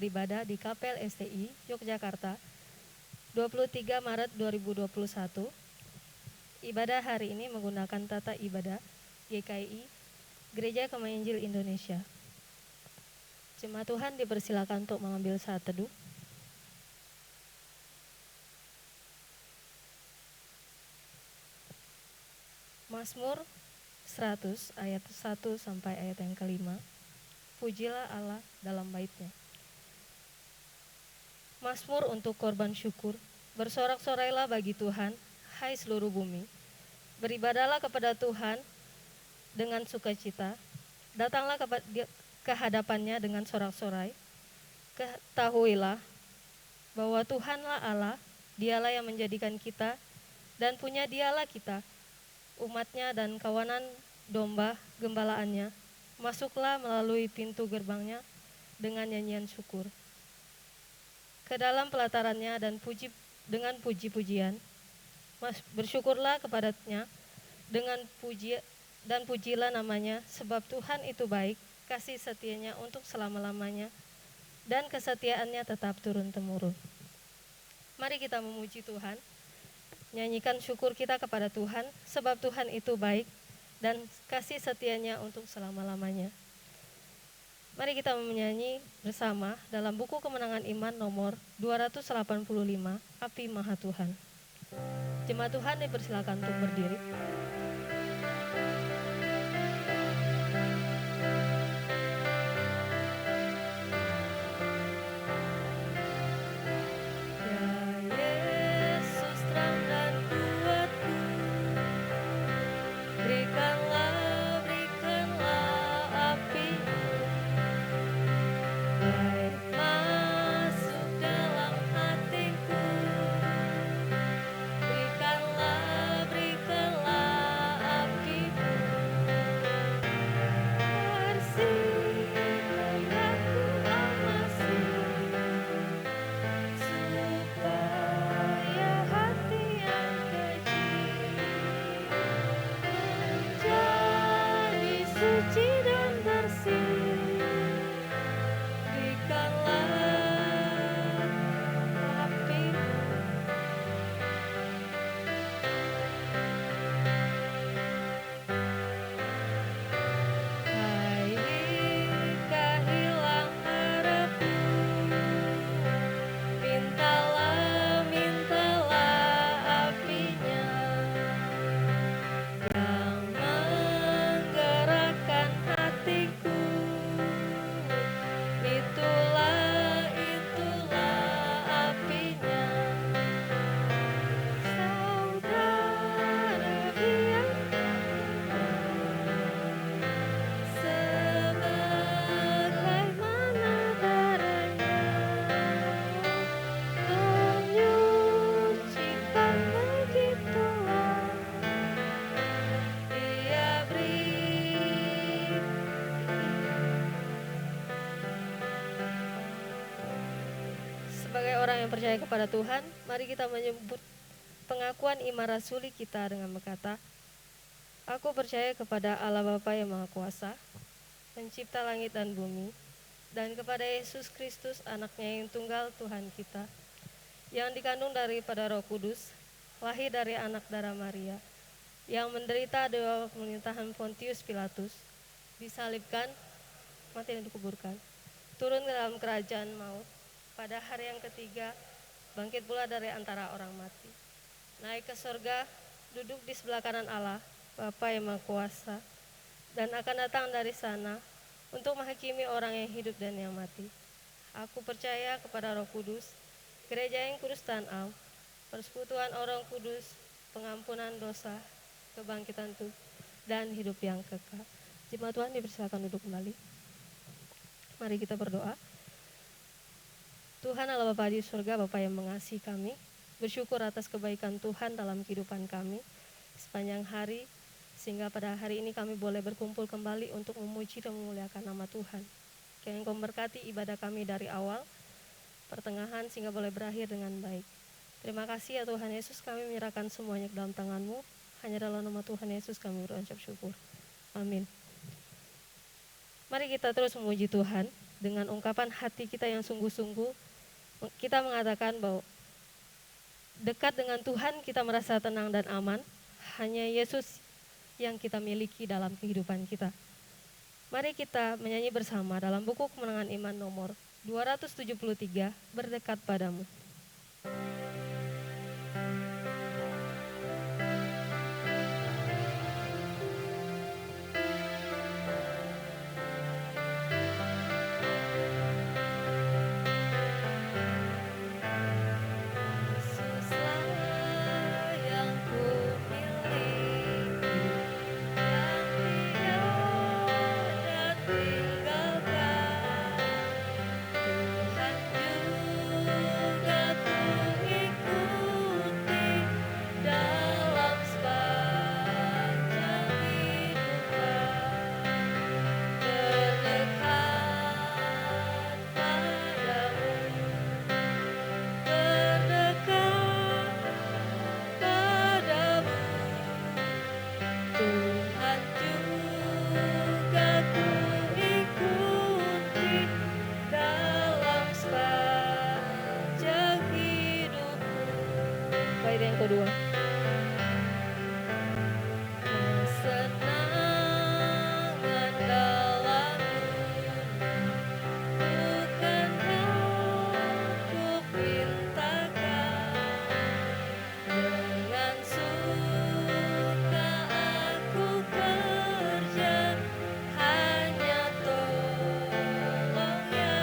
beribadah di Kapel STI, Yogyakarta, 23 Maret 2021. Ibadah hari ini menggunakan tata ibadah GKI, Gereja Kemai Injil Indonesia. Jemaat Tuhan dipersilakan untuk mengambil saat teduh. Mazmur 100 ayat 1 sampai ayat yang kelima. Pujilah Allah dalam baitnya. Mazmur untuk korban syukur. Bersorak-sorailah bagi Tuhan, hai seluruh bumi. Beribadahlah kepada Tuhan dengan sukacita. Datanglah ke hadapannya dengan sorak-sorai. Ketahuilah bahwa Tuhanlah Allah, dialah yang menjadikan kita, dan punya dialah kita, umatnya dan kawanan domba gembalaannya. Masuklah melalui pintu gerbangnya dengan nyanyian syukur. Ke dalam pelatarannya dengan puji-pujian. Bersyukurlah kepadanya dengan dan pujilah namanya, sebab Tuhan itu baik, kasih setianya untuk selama-lamanya, dan kesetiaannya tetap turun-temurun. Mari kita memuji Tuhan, nyanyikan syukur kita kepada Tuhan, sebab Tuhan itu baik dan kasih setianya untuk selama-lamanya. Mari kita menyanyi bersama dalam buku Kemenangan Iman nomor 285, Api Maha Tuhan. Jemaat Tuhan dipersilakan untuk berdiri. Yang percaya kepada Tuhan, mari kita menyebut pengakuan iman rasuli kita dengan berkata, aku percaya kepada Allah Bapa yang Maha Kuasa, pencipta langit dan bumi, dan kepada Yesus Kristus, anaknya yang tunggal Tuhan kita, yang dikandung daripada Roh Kudus, lahir dari anak darah Maria, yang menderita di bawah pemerintahan Pontius Pilatus, disalibkan, mati dan dikuburkan, turun ke dalam kerajaan maut, pada hari yang ketiga, bangkit pula dari antara orang mati. Naik ke surga, duduk di sebelah kanan Allah, Bapa yang Maha Kuasa, dan akan datang dari sana untuk menghakimi orang yang hidup dan yang mati. Aku percaya kepada Roh Kudus, gereja yang kudus dan am, persekutuan orang kudus, pengampunan dosa, kebangkitan tubuh, dan hidup yang kekal. Jemaat Tuhan dipersilakan duduk kembali. Mari kita berdoa. Tuhan Allah Bapa di surga, Bapa yang mengasihi kami, bersyukur atas kebaikan Tuhan dalam kehidupan kami sepanjang hari, sehingga pada hari ini kami boleh berkumpul kembali untuk memuji dan memuliakan nama Tuhan. Kiranya Engkau memberkati ibadah kami dari awal, pertengahan, sehingga boleh berakhir dengan baik. Terima kasih ya Tuhan Yesus, kami menyerahkan semuanya ke dalam tangan-Mu. Hanya dalam nama Tuhan Yesus kami berucap syukur. Amin. Mari kita terus memuji Tuhan. dengan ungkapan hati kita yang sungguh-sungguh, kita mengatakan bahwa dekat dengan Tuhan kita merasa tenang dan aman, hanya Yesus yang kita miliki dalam kehidupan kita. Mari kita menyanyi bersama dalam buku Kemenangan Iman nomor 273, Berdekat Padamu. Yang kedua, kesenangan dalam bukan aku pintakan, dengan suka aku kerja, hanya tolong ya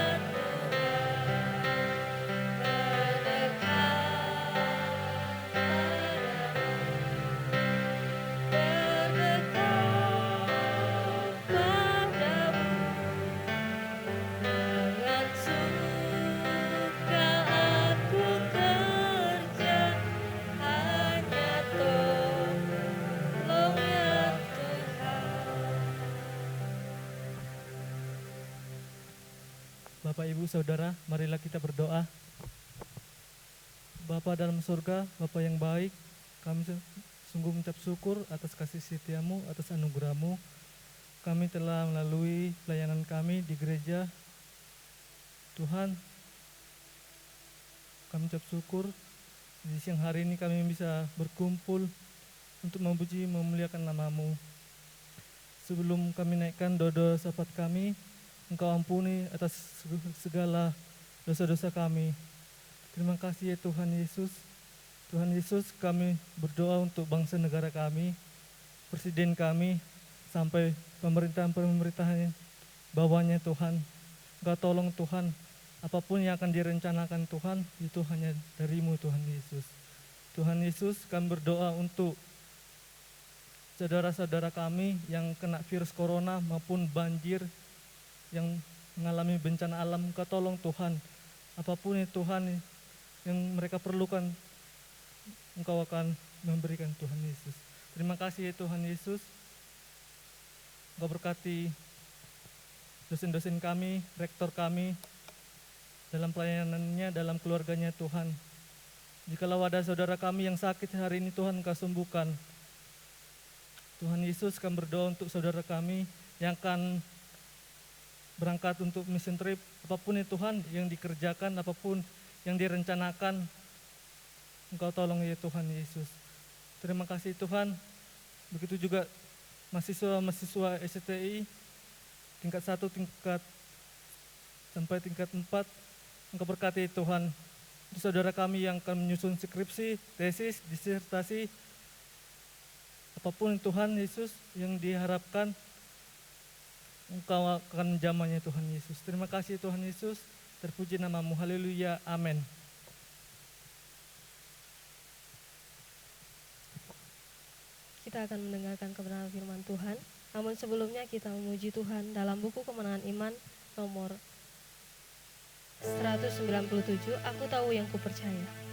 Bapak, Ibu, Saudara, marilah kita berdoa. Bapa dalam surga, Bapa yang baik, kami sungguh mengucap syukur atas kasih setia-Mu, atas anugerah-Mu. Kami telah melalui pelayanan kami di gereja. Tuhan, kami mengucap syukur di siang hari ini kami bisa berkumpul untuk memuji memuliakan nama-Mu. Sebelum kami naikkan doa syafaat kami, Engkau ampuni atas segala dosa-dosa kami. Terima kasih ya Tuhan Yesus. Tuhan Yesus, kami berdoa untuk bangsa negara kami, presiden kami, sampai pemerintahan-pemerintahan bawahnya Tuhan. Engkau tolong Tuhan, apapun yang akan direncanakan Tuhan, itu hanya dari-Mu Tuhan Yesus. Tuhan Yesus, kami berdoa untuk saudara-saudara kami yang kena virus corona maupun banjir, yang mengalami bencana alam. Engkau tolong Tuhan, apapun ya Tuhan yang mereka perlukan, Engkau akan memberikan Tuhan Yesus. Terima kasih ya Tuhan Yesus. Engkau berkati dosen-dosen kami, rektor kami, dalam pelayanannya, dalam keluarganya Tuhan. Jikalau ada saudara kami yang sakit hari ini Tuhan, Engkau sembuhkan. Tuhan Yesus, kami berdoa untuk saudara kami yang akan berangkat untuk mission trip, apapun ya Tuhan yang dikerjakan, apapun yang direncanakan, Engkau tolong ya Tuhan Yesus. Terima kasih Tuhan. Begitu juga mahasiswa STI tingkat 1, tingkat sampai tingkat 4, Engkau berkati Tuhan. Untuk saudara kami yang akan menyusun skripsi, tesis, disertasi, apapun Tuhan Yesus yang diharapkan, Engkau akan menjamahnya Tuhan Yesus. Terima kasih Tuhan Yesus, terpuji nama-Mu, haleluya, amin. Kita akan mendengarkan kebenaran firman Tuhan. Namun sebelumnya kita memuji Tuhan dalam buku Kemenangan Iman nomor 197, Aku Tahu Yang Kupercaya.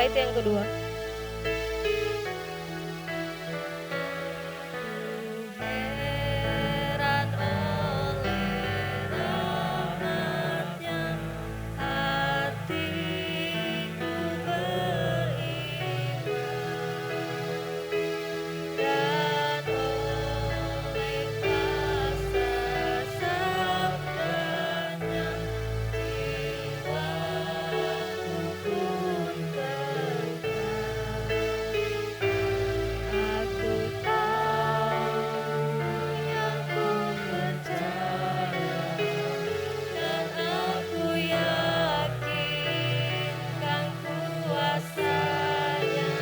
Bait yang kedua. Heran oleh rahmat-Nya, hatiku beriman, dan oleh kuasa sabda-Nya, jiwaku pun tenang. Aku tahu yang ku percaya, dan aku yakinkan kuasa-Nya.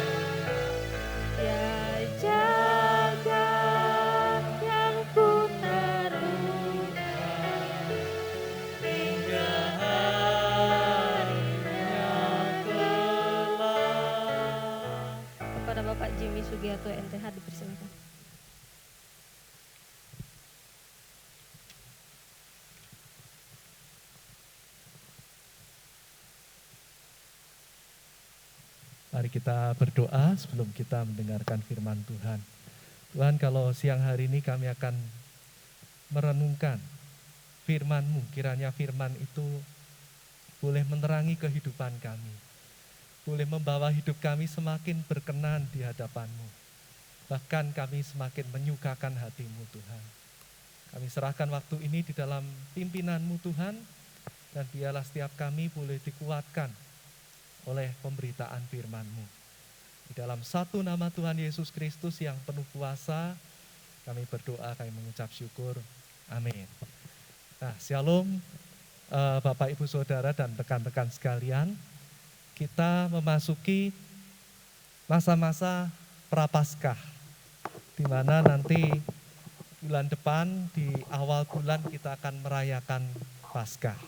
Dia jaga yang ku taruhkan hingga harinya kelak. Kepada Bapak Jimmy Sugiarto NTH dipersilakan. Mari kita berdoa sebelum kita mendengarkan firman Tuhan. Tuhan, kalau siang hari ini kami akan merenungkan firman-Mu, kiranya firman itu boleh menerangi kehidupan kami, boleh membawa hidup kami semakin berkenan di hadapan-Mu, bahkan kami semakin menyukakan hati-Mu Tuhan. Kami serahkan waktu ini di dalam pimpinan-Mu Tuhan, dan biarlah setiap kami boleh dikuatkan oleh pemberitaan firman-Mu. Di dalam satu nama Tuhan Yesus Kristus yang penuh kuasa, kami berdoa, kami mengucap syukur. Amin. Nah, shalom Bapak Ibu Saudara dan rekan-rekan sekalian. Kita memasuki masa-masa Prapaskah, di mana nanti bulan depan di awal bulan kita akan merayakan Paskah.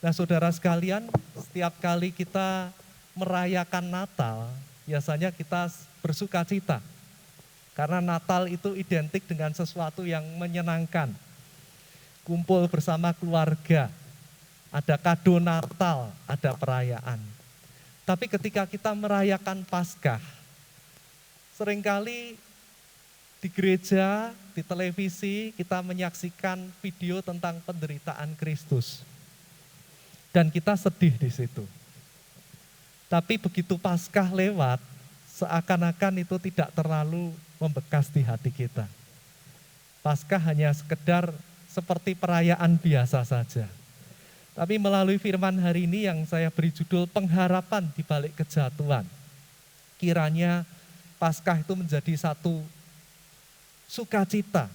Nah, saudara sekalian, setiap kali kita merayakan Natal, biasanya kita bersuka cita. Karena Natal itu identik dengan sesuatu yang menyenangkan. Kumpul bersama keluarga, ada kado Natal, ada perayaan. Tapi ketika kita merayakan Paskah, seringkali di gereja, di televisi, kita menyaksikan video tentang penderitaan Kristus. Dan kita sedih di situ. Tapi begitu Paskah lewat, seakan-akan itu tidak terlalu membekas di hati kita. Paskah hanya sekedar seperti perayaan biasa saja. Tapi melalui firman hari ini yang saya beri judul pengharapan di balik kejatuhan. Kiranya Paskah itu menjadi satu sukacita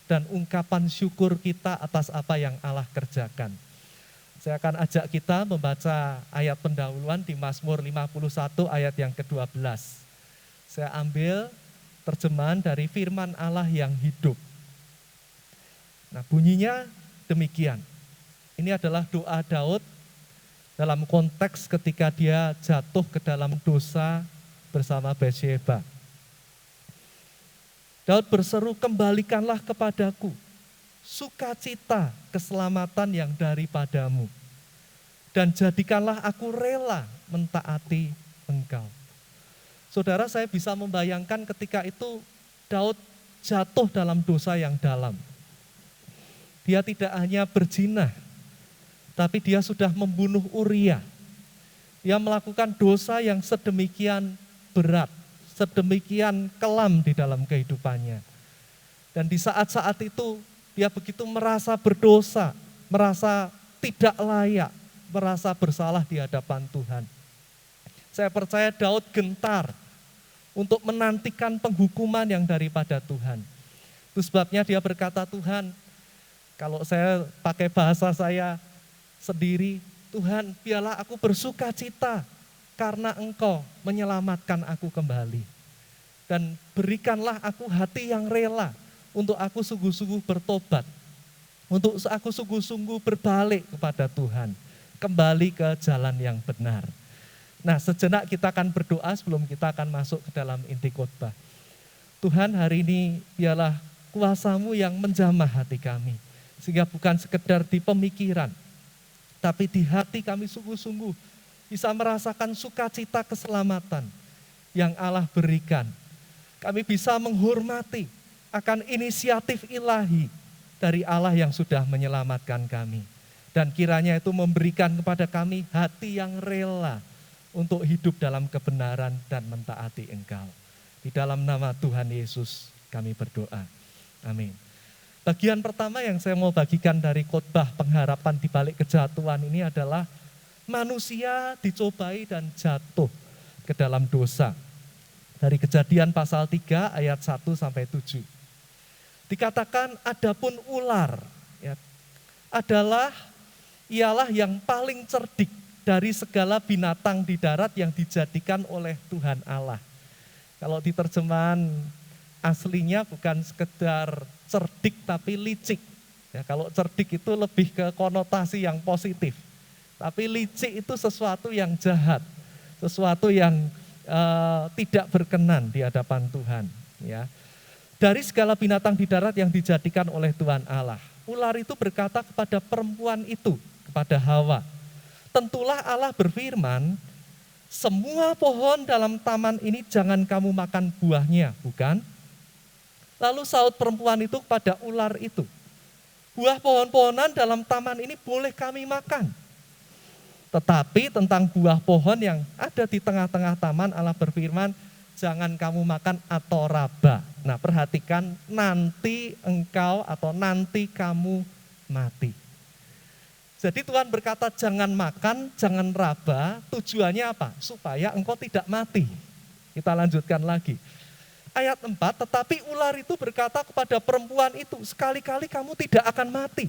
dan ungkapan syukur kita atas apa yang Allah kerjakan. Saya akan ajak kita membaca ayat pendahuluan di Mazmur 51 ayat yang ke-12. Saya ambil terjemahan dari firman Allah yang hidup. Nah, bunyinya demikian. Ini adalah doa Daud dalam konteks ketika dia jatuh ke dalam dosa bersama Batsyeba. Daud berseru, kembalikanlah kepadaku sukacita keselamatan yang daripadamu, dan jadikanlah aku rela mentaati Engkau. Saudara, saya bisa membayangkan ketika itu Daud jatuh dalam dosa yang dalam. Dia tidak hanya berzina, tapi dia sudah membunuh Uria. Dia melakukan dosa yang sedemikian berat, sedemikian kelam di dalam kehidupannya. Dan di saat-saat itu dia begitu merasa berdosa, merasa tidak layak, merasa bersalah di hadapan Tuhan. Saya percaya Daud gentar untuk menantikan penghukuman yang daripada Tuhan. Itu sebabnya dia berkata, Tuhan, kalau saya pakai bahasa saya sendiri, Tuhan, biarlah aku bersuka cita karena Engkau menyelamatkan aku kembali. Dan berikanlah aku hati yang rela untuk aku sungguh-sungguh bertobat, untuk aku sungguh-sungguh berbalik kepada Tuhan, kembali ke jalan yang benar. Nah, sejenak kita akan berdoa sebelum kita akan masuk ke dalam inti khotbah. Tuhan, hari ini biarlah kuasa-Mu yang menjamah hati kami, sehingga bukan sekedar di pemikiran, tapi di hati kami sungguh-sungguh bisa merasakan sukacita keselamatan yang Allah berikan. Kami bisa menghormati akan inisiatif ilahi dari Allah yang sudah menyelamatkan kami. Dan kiranya itu memberikan kepada kami hati yang rela untuk hidup dalam kebenaran dan mentaati Engkau. Di dalam nama Tuhan Yesus kami berdoa. Amin. Bagian pertama yang saya mau bagikan dari khotbah pengharapan di balik kejatuhan ini adalah manusia dicobai dan jatuh ke dalam dosa. Dari Kejadian pasal 3 ayat 1 sampai 7. Dikatakan adapun ular ya, ialah yang paling cerdik dari segala binatang di darat yang dijadikan oleh Tuhan Allah. Kalau di terjemahan aslinya bukan sekedar cerdik tapi licik. Ya, kalau cerdik itu lebih ke konotasi yang positif. Tapi licik itu sesuatu yang jahat, sesuatu yang tidak berkenan di hadapan Tuhan. Ya. Dari segala binatang di darat yang dijadikan oleh Tuhan Allah. Ular itu berkata kepada perempuan itu, kepada Hawa, tentulah Allah berfirman, semua pohon dalam taman ini jangan kamu makan buahnya, bukan? Lalu saut perempuan itu kepada ular itu, buah pohon-pohonan dalam taman ini boleh kami makan. Tetapi tentang buah pohon yang ada di tengah-tengah taman, Allah berfirman, jangan kamu makan atau raba. Nah, perhatikan, nanti engkau atau nanti kamu mati. Jadi Tuhan berkata jangan makan, jangan raba, tujuannya apa? Supaya engkau tidak mati. Kita lanjutkan lagi. Ayat 4, tetapi ular itu berkata kepada perempuan itu, sekali-kali kamu tidak akan mati.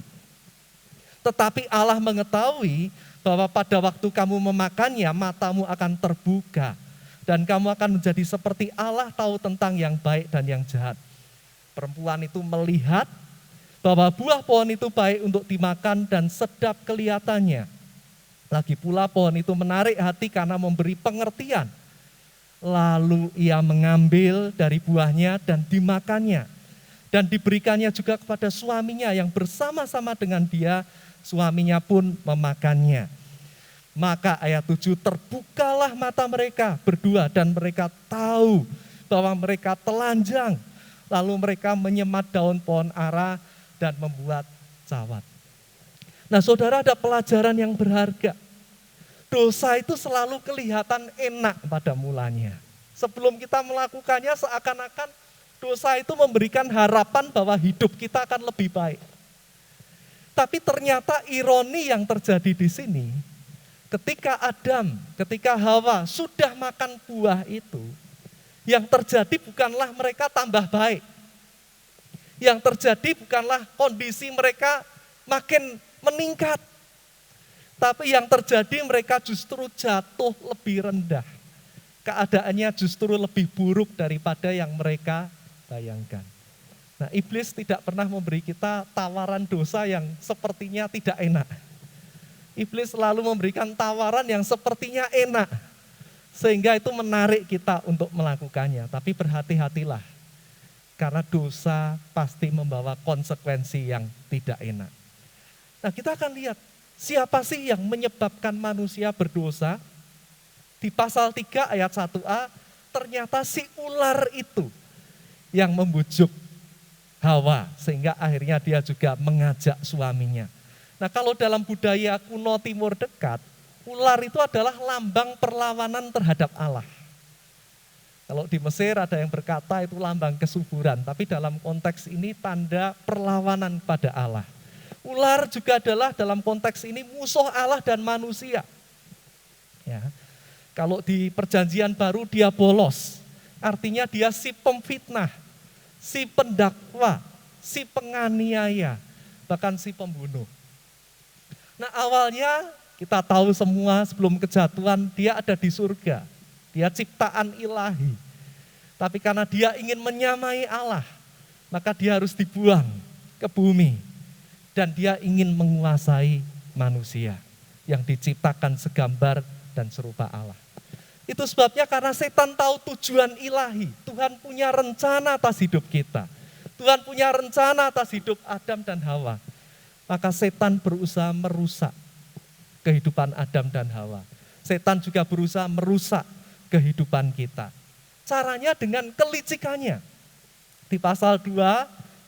Tetapi Allah mengetahui bahwa pada waktu kamu memakannya, matamu akan terbuka. Dan kamu akan menjadi seperti Allah, tahu tentang yang baik dan yang jahat. Perempuan itu melihat bahwa buah pohon itu baik untuk dimakan dan sedap kelihatannya. Lagi pula pohon itu menarik hati karena memberi pengertian. Lalu ia mengambil dari buahnya dan dimakannya. Dan diberikannya juga kepada suaminya yang bersama-sama dengan dia, suaminya pun memakannya. Maka ayat 7, terbukalah mata mereka berdua dan mereka tahu bahwa mereka telanjang. Lalu mereka menyemat daun pohon ara dan membuat cawat. Nah saudara, ada pelajaran yang berharga. Dosa itu selalu kelihatan enak pada mulanya. Sebelum kita melakukannya seakan-akan dosa itu memberikan harapan bahwa hidup kita akan lebih baik. Tapi ternyata ironi yang terjadi di sini, ketika Hawa sudah makan buah itu, yang terjadi bukanlah mereka tambah baik. Yang terjadi bukanlah kondisi mereka makin meningkat. Tapi yang terjadi mereka justru jatuh lebih rendah. Keadaannya justru lebih buruk daripada yang mereka bayangkan. Nah, iblis tidak pernah memberi kita tawaran dosa yang sepertinya tidak enak. Iblis selalu memberikan tawaran yang sepertinya enak, sehingga itu menarik kita untuk melakukannya. Tapi berhati-hatilah, karena dosa pasti membawa konsekuensi yang tidak enak. Nah, kita akan lihat siapa sih yang menyebabkan manusia berdosa. Di pasal 3 ayat 1a, ternyata si ular itu yang membujuk Hawa, sehingga akhirnya dia juga mengajak suaminya. Nah, kalau dalam budaya kuno Timur Dekat, ular itu adalah lambang perlawanan terhadap Allah. Kalau di Mesir ada yang berkata itu lambang kesuburan, tapi dalam konteks ini tanda perlawanan pada Allah. Ular juga adalah dalam konteks ini musuh Allah dan manusia. Ya. Kalau di Perjanjian Baru dia bolos, artinya dia si pemfitnah, si pendakwa, si penganiaya, bahkan si pembunuh. Nah, awalnya kita tahu semua sebelum kejatuhan dia ada di surga. Dia ciptaan ilahi. Tapi karena dia ingin menyamai Allah, maka dia harus dibuang ke bumi. Dan dia ingin menguasai manusia yang diciptakan segambar dan serupa Allah. Itu sebabnya karena setan tahu tujuan ilahi. Tuhan punya rencana atas hidup kita. Tuhan punya rencana atas hidup Adam dan Hawa. Maka setan berusaha merusak kehidupan Adam dan Hawa. Setan juga berusaha merusak kehidupan kita. Caranya dengan kelicikannya. Di pasal 2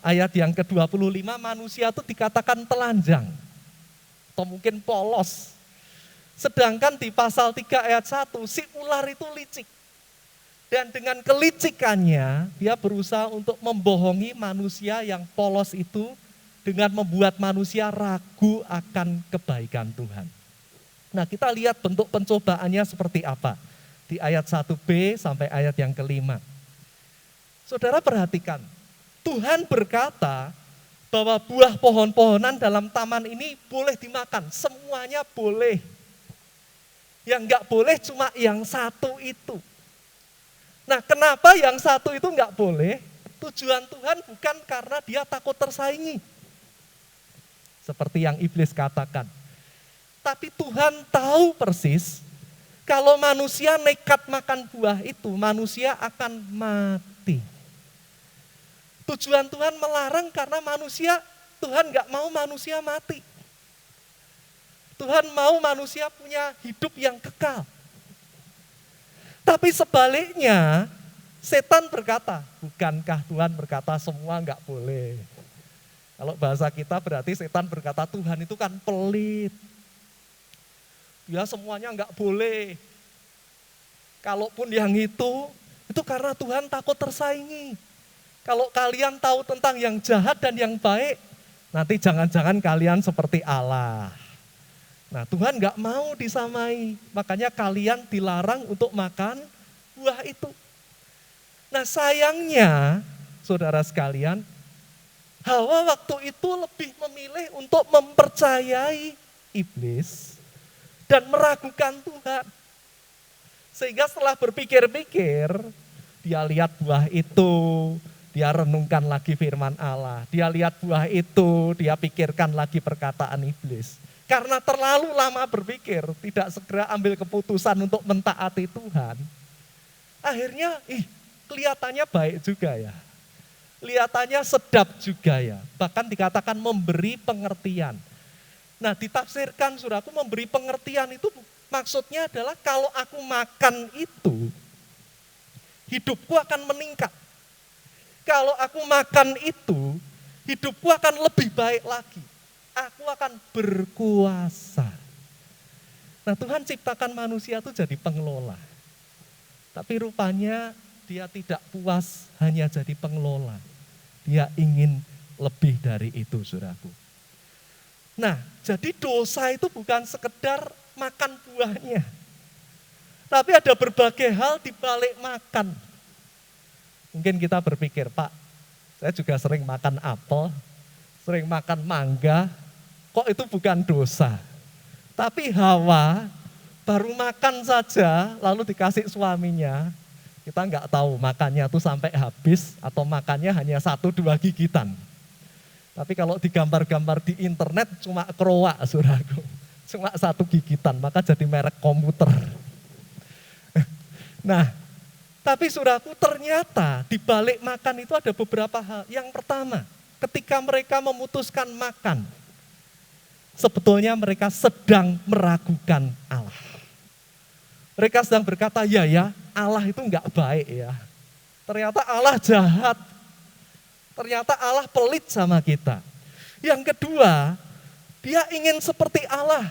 ayat yang ke-25 manusia itu dikatakan telanjang. Atau mungkin polos. Sedangkan di pasal 3 ayat 1 si ular itu licik. Dan dengan kelicikannya dia berusaha untuk membohongi manusia yang polos itu dengan membuat manusia ragu akan kebaikan Tuhan. Nah, kita lihat bentuk pencobaannya seperti apa. Di ayat 1b sampai ayat yang ke-5. Saudara perhatikan, Tuhan berkata bahwa buah pohon-pohonan dalam taman ini boleh dimakan, semuanya boleh. Yang enggak boleh cuma yang satu itu. Nah, kenapa yang satu itu enggak boleh? Tujuan Tuhan bukan karena dia takut tersaingi. Seperti yang iblis katakan. Tapi Tuhan tahu persis kalau manusia nekat makan buah itu, manusia akan mati. Tujuan Tuhan melarang karena Tuhan enggak mau manusia mati. Tuhan mau manusia punya hidup yang kekal. Tapi sebaliknya, setan berkata, bukankah Tuhan berkata semua enggak boleh? Kalau bahasa kita berarti setan berkata Tuhan itu kan pelit. Ya semuanya enggak boleh. Kalaupun yang itu karena Tuhan takut tersaingi. Kalau kalian tahu tentang yang jahat dan yang baik, nanti jangan-jangan kalian seperti Allah. Nah, Tuhan enggak mau disamai, makanya kalian dilarang untuk makan buah itu. Nah, sayangnya, saudara sekalian, Hawa waktu itu lebih memilih untuk mempercayai iblis dan meragukan Tuhan. Sehingga setelah berpikir-pikir, dia lihat buah itu, dia renungkan lagi firman Allah. Dia lihat buah itu, dia pikirkan lagi perkataan iblis. Karena terlalu lama berpikir, tidak segera ambil keputusan untuk mentaati Tuhan. Akhirnya, kelihatannya baik juga ya. Kelihatannya sedap juga ya. Bahkan dikatakan memberi pengertian. Nah, ditafsirkan saudaraku, memberi pengertian itu maksudnya adalah kalau aku makan itu, hidupku akan meningkat. Kalau aku makan itu, hidupku akan lebih baik lagi. Aku akan berkuasa. Nah, Tuhan ciptakan manusia itu jadi pengelola. Tapi rupanya dia tidak puas hanya jadi pengelola. Dia ingin lebih dari itu, saudaraku. Nah, jadi dosa itu bukan sekedar makan buahnya. Tapi ada berbagai hal di balik makan. Mungkin kita berpikir, Pak, saya juga sering makan apel, sering makan mangga, kok itu bukan dosa. Tapi Hawa baru makan saja lalu dikasih suaminya, kita enggak tahu makannya tuh sampai habis atau makannya hanya 1-2 gigitan. Tapi kalau digambar-gambar di internet cuma keroak, saudaraku. Cuma 1 gigitan, maka jadi merek komputer. Nah, tapi saudaraku ternyata di balik makan itu ada beberapa hal. Yang pertama, ketika mereka memutuskan makan, sebetulnya mereka sedang meragukan Allah. Mereka sedang berkata, ya Allah itu enggak baik ya. Ternyata Allah jahat. Ternyata Allah pelit sama kita. Yang kedua, dia ingin seperti Allah.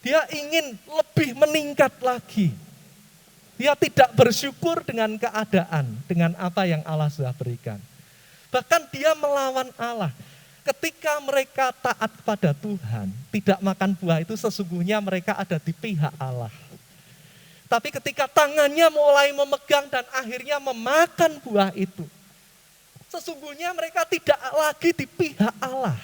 Dia ingin lebih meningkat lagi. Dia tidak bersyukur dengan keadaan, dengan apa yang Allah sudah berikan. Bahkan dia melawan Allah. Ketika mereka taat kepada Tuhan, tidak makan buah itu sesungguhnya mereka ada di pihak Allah. Tapi ketika tangannya mulai memegang dan akhirnya memakan buah itu, sesungguhnya mereka tidak lagi di pihak Allah.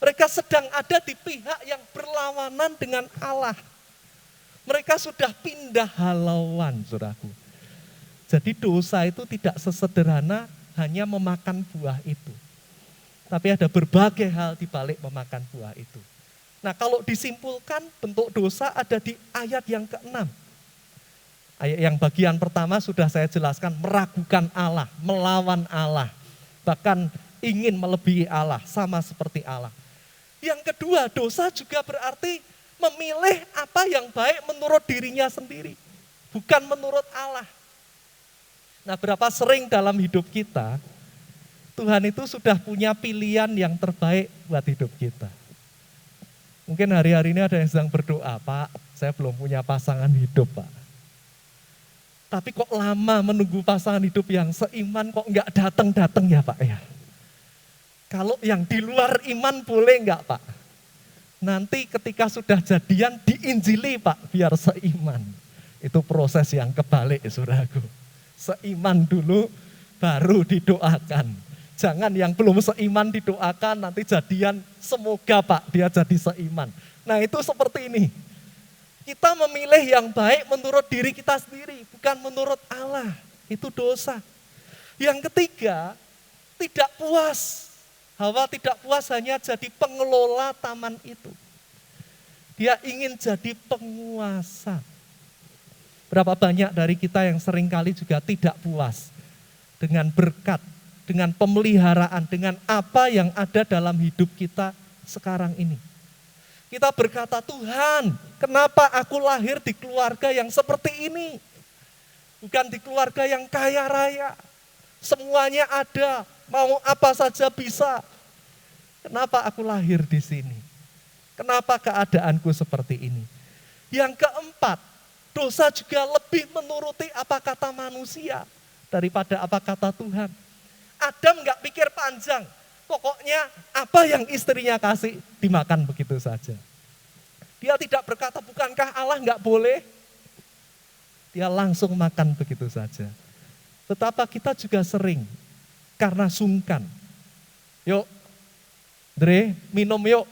Mereka sedang ada di pihak yang berlawanan dengan Allah. Mereka sudah pindah halauan, saudaraku. Jadi dosa itu tidak sesederhana hanya memakan buah itu. Tapi ada berbagai hal di balik memakan buah itu. Nah, kalau disimpulkan bentuk dosa ada di ayat yang ke-6. Ayat yang bagian pertama sudah saya jelaskan, meragukan Allah, melawan Allah. Bahkan ingin melebihi Allah, sama seperti Allah. Yang kedua, dosa juga berarti memilih apa yang baik menurut dirinya sendiri, bukan menurut Allah. Nah, berapa sering dalam hidup kita, Tuhan itu sudah punya pilihan yang terbaik buat hidup kita. Mungkin hari-hari ini ada yang sedang berdoa, Pak, saya belum punya pasangan hidup, Pak. Tapi kok lama menunggu pasangan hidup yang seiman kok enggak datang-datang ya, Pak ya. Kalau yang di luar iman boleh enggak, Pak? Nanti ketika sudah jadian diinjili, Pak, biar seiman. Itu proses yang kebalik, saudaraku. Seiman dulu baru didoakan. Jangan yang belum seiman didoakan, nanti jadian semoga, Pak, dia jadi seiman. Nah, itu seperti ini. Kita memilih yang baik menurut diri kita sendiri, bukan menurut Allah. Itu dosa. Yang ketiga, tidak puas. Hawa tidak puas hanya jadi pengelola taman itu. Dia ingin jadi penguasa. Berapa banyak dari kita yang seringkali juga tidak puas dengan berkat, dengan pemeliharaan, dengan apa yang ada dalam hidup kita sekarang ini. Kita berkata, Tuhan, kenapa aku lahir di keluarga yang seperti ini? Bukan di keluarga yang kaya raya. Semuanya ada, mau apa saja bisa. Kenapa aku lahir di sini? Kenapa keadaanku seperti ini? Yang keempat, dosa juga lebih menuruti apa kata manusia daripada apa kata Tuhan. Adam gak pikir panjang. Pokoknya apa yang istrinya kasih dimakan begitu saja. Dia tidak berkata, bukankah Allah nggak boleh? Dia langsung makan begitu saja. Betapa kita juga sering karena sungkan. Yuk, Dre, minum yuk.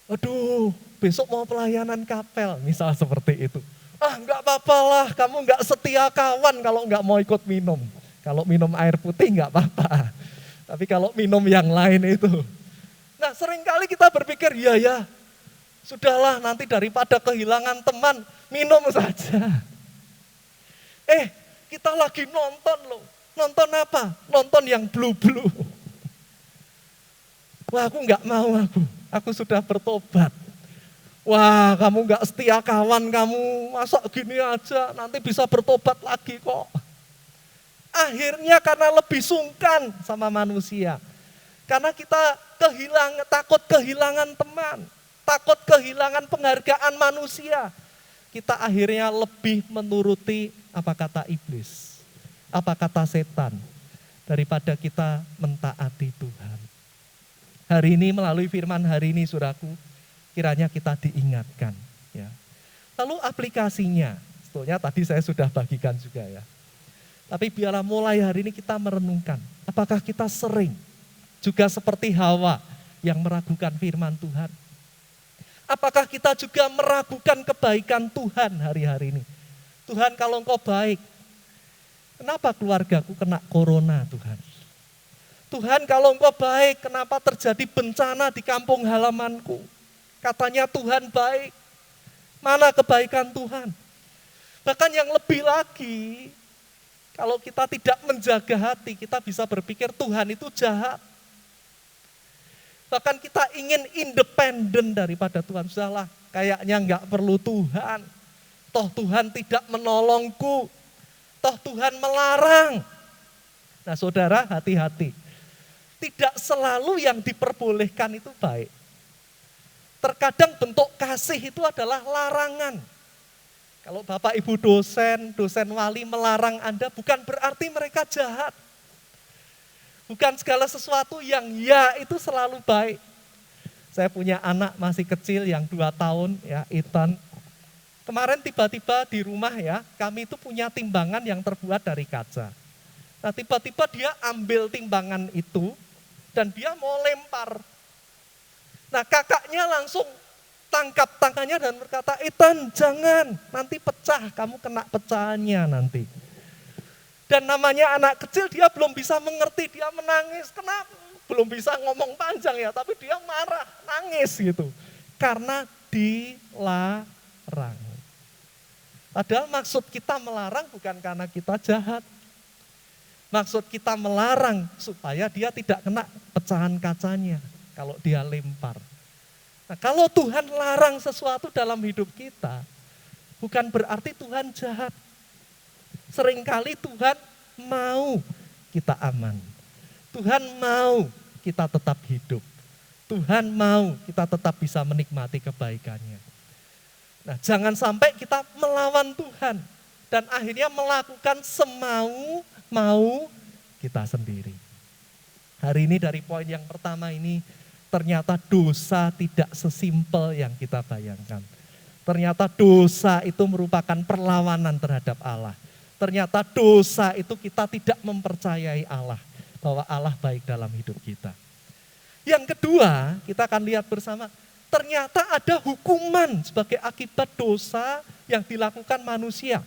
Aduh, besok mau pelayanan kapel, misal seperti itu. Ah, nggak apa-apa lah, kamu nggak setia kawan kalau nggak mau ikut minum. Kalau minum air putih nggak apa-apa. Tapi kalau minum yang lain itu. Nah, seringkali kita berpikir, ya, sudahlah nanti daripada kehilangan teman, minum saja. Kita lagi nonton loh. Nonton apa? Nonton yang blue-blue. Wah, aku nggak mau aku. Aku sudah bertobat. Wah, kamu nggak setia kawan kamu. Masa gini aja, nanti bisa bertobat lagi kok. Akhirnya karena lebih sungkan sama manusia. Karena kita takut kehilangan teman. Takut kehilangan penghargaan manusia. Kita akhirnya lebih menuruti apa kata iblis. Apa kata setan. Daripada kita mentaati Tuhan. Hari ini melalui firman hari ini saudaraku. Kiranya kita diingatkan. Ya. Lalu aplikasinya. Sebetulnya tadi saya sudah bagikan juga ya. Tapi biarlah mulai hari ini kita merenungkan, apakah kita sering juga seperti Hawa yang meragukan firman Tuhan? Apakah kita juga meragukan kebaikan Tuhan hari-hari ini? Tuhan, kalau Engkau baik, kenapa keluargaku kena corona Tuhan? Tuhan, kalau Engkau baik, kenapa terjadi bencana di kampung halamanku? Katanya Tuhan baik, mana kebaikan Tuhan? Bahkan yang lebih lagi, kalau kita tidak menjaga hati, kita bisa berpikir Tuhan itu jahat. Bahkan kita ingin independen daripada Tuhan. Sudahlah, kayaknya enggak perlu Tuhan. Toh Tuhan tidak menolongku. Toh Tuhan melarang. Nah saudara, hati-hati. Tidak selalu yang diperbolehkan itu baik. Terkadang bentuk kasih itu adalah larangan. Kalau Bapak Ibu dosen wali melarang Anda bukan berarti mereka jahat. Bukan segala sesuatu yang ya itu selalu baik. Saya punya anak masih kecil yang 2 tahun ya, Ethan. Kemarin tiba-tiba di rumah ya, kami itu punya timbangan yang terbuat dari kaca. Nah tiba-tiba dia ambil timbangan itu dan dia mau lempar. Nah kakaknya langsung tangkap tangannya dan berkata, Ethan jangan, nanti pecah, kamu kena pecahannya nanti. Dan namanya anak kecil dia belum bisa mengerti, dia menangis, kenapa? Belum bisa ngomong panjang ya, tapi dia marah, nangis gitu. Karena dilarang. Padahal maksud kita melarang bukan karena kita jahat. Maksud kita melarang supaya dia tidak kena pecahan kacanya kalau dia lempar. Nah, kalau Tuhan larang sesuatu dalam hidup kita, bukan berarti Tuhan jahat. Seringkali Tuhan mau kita aman. Tuhan mau kita tetap hidup. Tuhan mau kita tetap bisa menikmati kebaikannya. Nah, jangan sampai kita melawan Tuhan dan akhirnya melakukan semau-mau kita sendiri. Hari ini dari poin yang pertama ini, ternyata dosa tidak sesimpel yang kita bayangkan. Ternyata dosa itu merupakan perlawanan terhadap Allah. Ternyata dosa itu kita tidak mempercayai Allah, bahwa Allah baik dalam hidup kita. Yang kedua, kita akan lihat bersama, ternyata ada hukuman sebagai akibat dosa yang dilakukan manusia.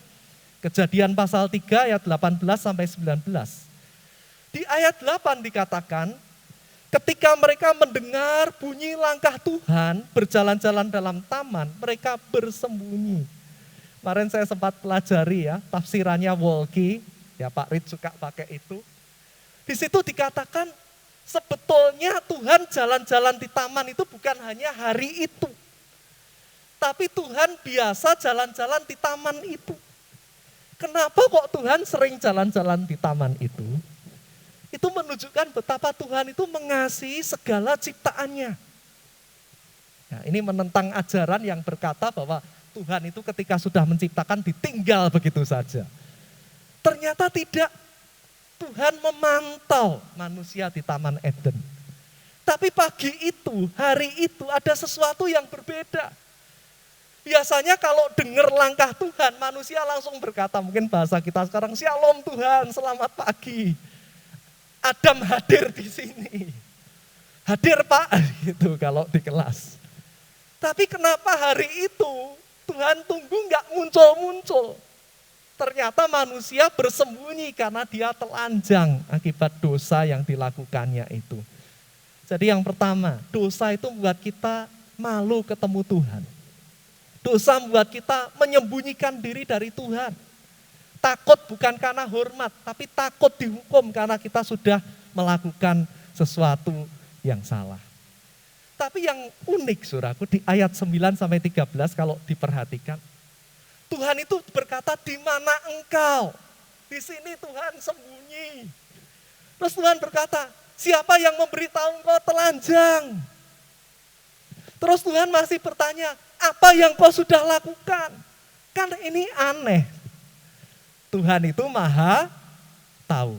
Kejadian pasal 3 ayat 18 sampai 19. Di ayat 8 dikatakan, ketika mereka mendengar bunyi langkah Tuhan berjalan-jalan dalam taman, mereka bersembunyi. Kemarin saya sempat pelajari ya, tafsirannya Walkie, ya Pak Rid suka pakai itu. Di situ dikatakan sebetulnya Tuhan jalan-jalan di taman itu bukan hanya hari itu. Tapi Tuhan biasa jalan-jalan di taman itu. Kenapa kok Tuhan sering jalan-jalan di taman itu? Itu menunjukkan betapa Tuhan itu mengasihi segala ciptaannya. Nah, ini menentang ajaran yang berkata bahwa Tuhan itu ketika sudah menciptakan ditinggal begitu saja. Ternyata tidak. Tuhan memantau manusia di Taman Eden. Tapi pagi itu, hari itu ada sesuatu yang berbeda. Biasanya kalau dengar langkah Tuhan, manusia langsung berkata, mungkin bahasa kita sekarang, Shalom Tuhan, selamat pagi. Adam hadir di sini. Hadir Pak, gitu kalau di kelas. Tapi kenapa hari itu Tuhan tunggu nggak muncul-muncul? Ternyata manusia bersembunyi karena dia telanjang akibat dosa yang dilakukannya itu. Jadi yang pertama, dosa itu membuat kita malu ketemu Tuhan. Dosa membuat kita menyembunyikan diri dari Tuhan. Takut bukan karena hormat, tapi takut dihukum karena kita sudah melakukan sesuatu yang salah. Tapi yang unik saudaraku di ayat 9 sampai 13 kalau diperhatikan, Tuhan itu berkata, di mana engkau? Di sini Tuhan sembunyi. Terus Tuhan berkata, siapa yang memberitahu engkau telanjang? Terus Tuhan masih bertanya, apa yang kau sudah lakukan? Kan ini aneh. Tuhan itu maha tahu.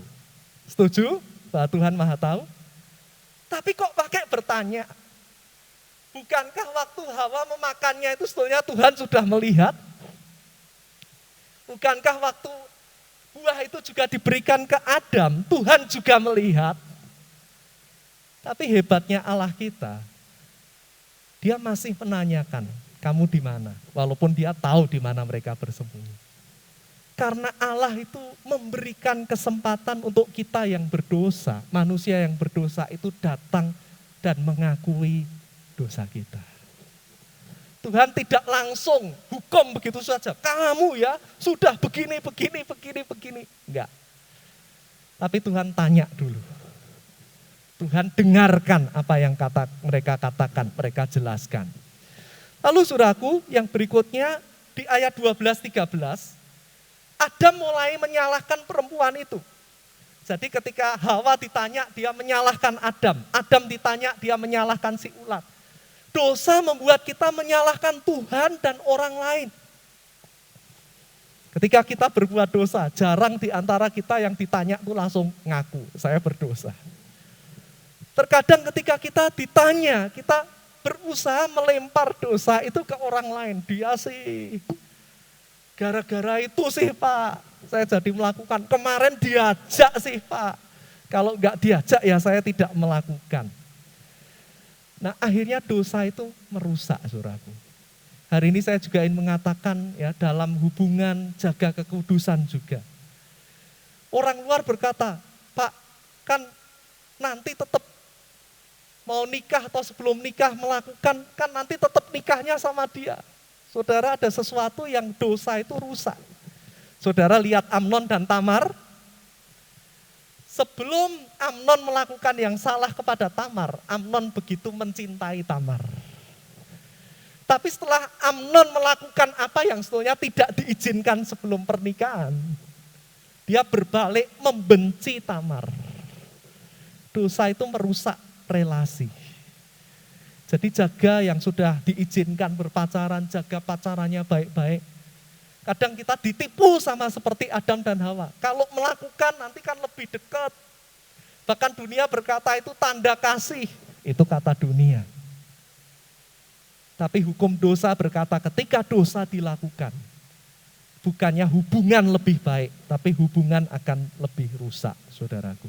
Setuju bahwa Tuhan maha tahu? Tapi kok pakai bertanya? Bukankah waktu Hawa memakannya itu sebetulnya Tuhan sudah melihat? Bukankah waktu buah itu juga diberikan ke Adam, Tuhan juga melihat? Tapi hebatnya Allah kita, dia masih menanyakan, kamu di mana? Walaupun dia tahu di mana mereka bersembunyi. Karena Allah itu memberikan kesempatan untuk kita yang berdosa, manusia yang berdosa itu datang dan mengakui dosa kita. Tuhan tidak langsung hukum begitu saja. Kamu ya sudah begini. Enggak. Tapi Tuhan tanya dulu. Tuhan dengarkan apa yang mereka katakan, mereka jelaskan. Lalu saudaraku yang berikutnya di ayat 12-13, Adam mulai menyalahkan perempuan itu. Jadi ketika Hawa ditanya dia menyalahkan Adam. Adam ditanya dia menyalahkan si ulat. Dosa membuat kita menyalahkan Tuhan dan orang lain. Ketika kita berbuat dosa, jarang di antara kita yang ditanya itu langsung ngaku, saya berdosa. Terkadang ketika kita ditanya, kita berusaha melempar dosa itu ke orang lain. Dia sih, gara-gara itu sih Pak, saya jadi melakukan. Kemarin diajak sih Pak, kalau enggak diajak ya saya tidak melakukan. Nah akhirnya dosa itu merusak saudaraku. Hari ini saya juga ingin mengatakan ya dalam hubungan jaga kekudusan juga. Orang luar berkata, Pak kan nanti tetap mau nikah atau sebelum nikah melakukan, kan nanti tetap nikahnya sama dia. Saudara ada sesuatu yang dosa itu rusak. Saudara lihat Amnon dan Tamar. Sebelum Amnon melakukan yang salah kepada Tamar, Amnon begitu mencintai Tamar. Tapi setelah Amnon melakukan apa yang sebetulnya tidak diizinkan sebelum pernikahan, dia berbalik membenci Tamar. Dosa itu merusak relasi. Jadi jaga yang sudah diizinkan berpacaran, jaga pacarannya baik-baik. Kadang kita ditipu sama seperti Adam dan Hawa. Kalau melakukan nanti kan lebih dekat. Bahkan dunia berkata itu tanda kasih. Itu kata dunia. Tapi hukum dosa berkata ketika dosa dilakukan, bukannya hubungan lebih baik, tapi hubungan akan lebih rusak, saudaraku.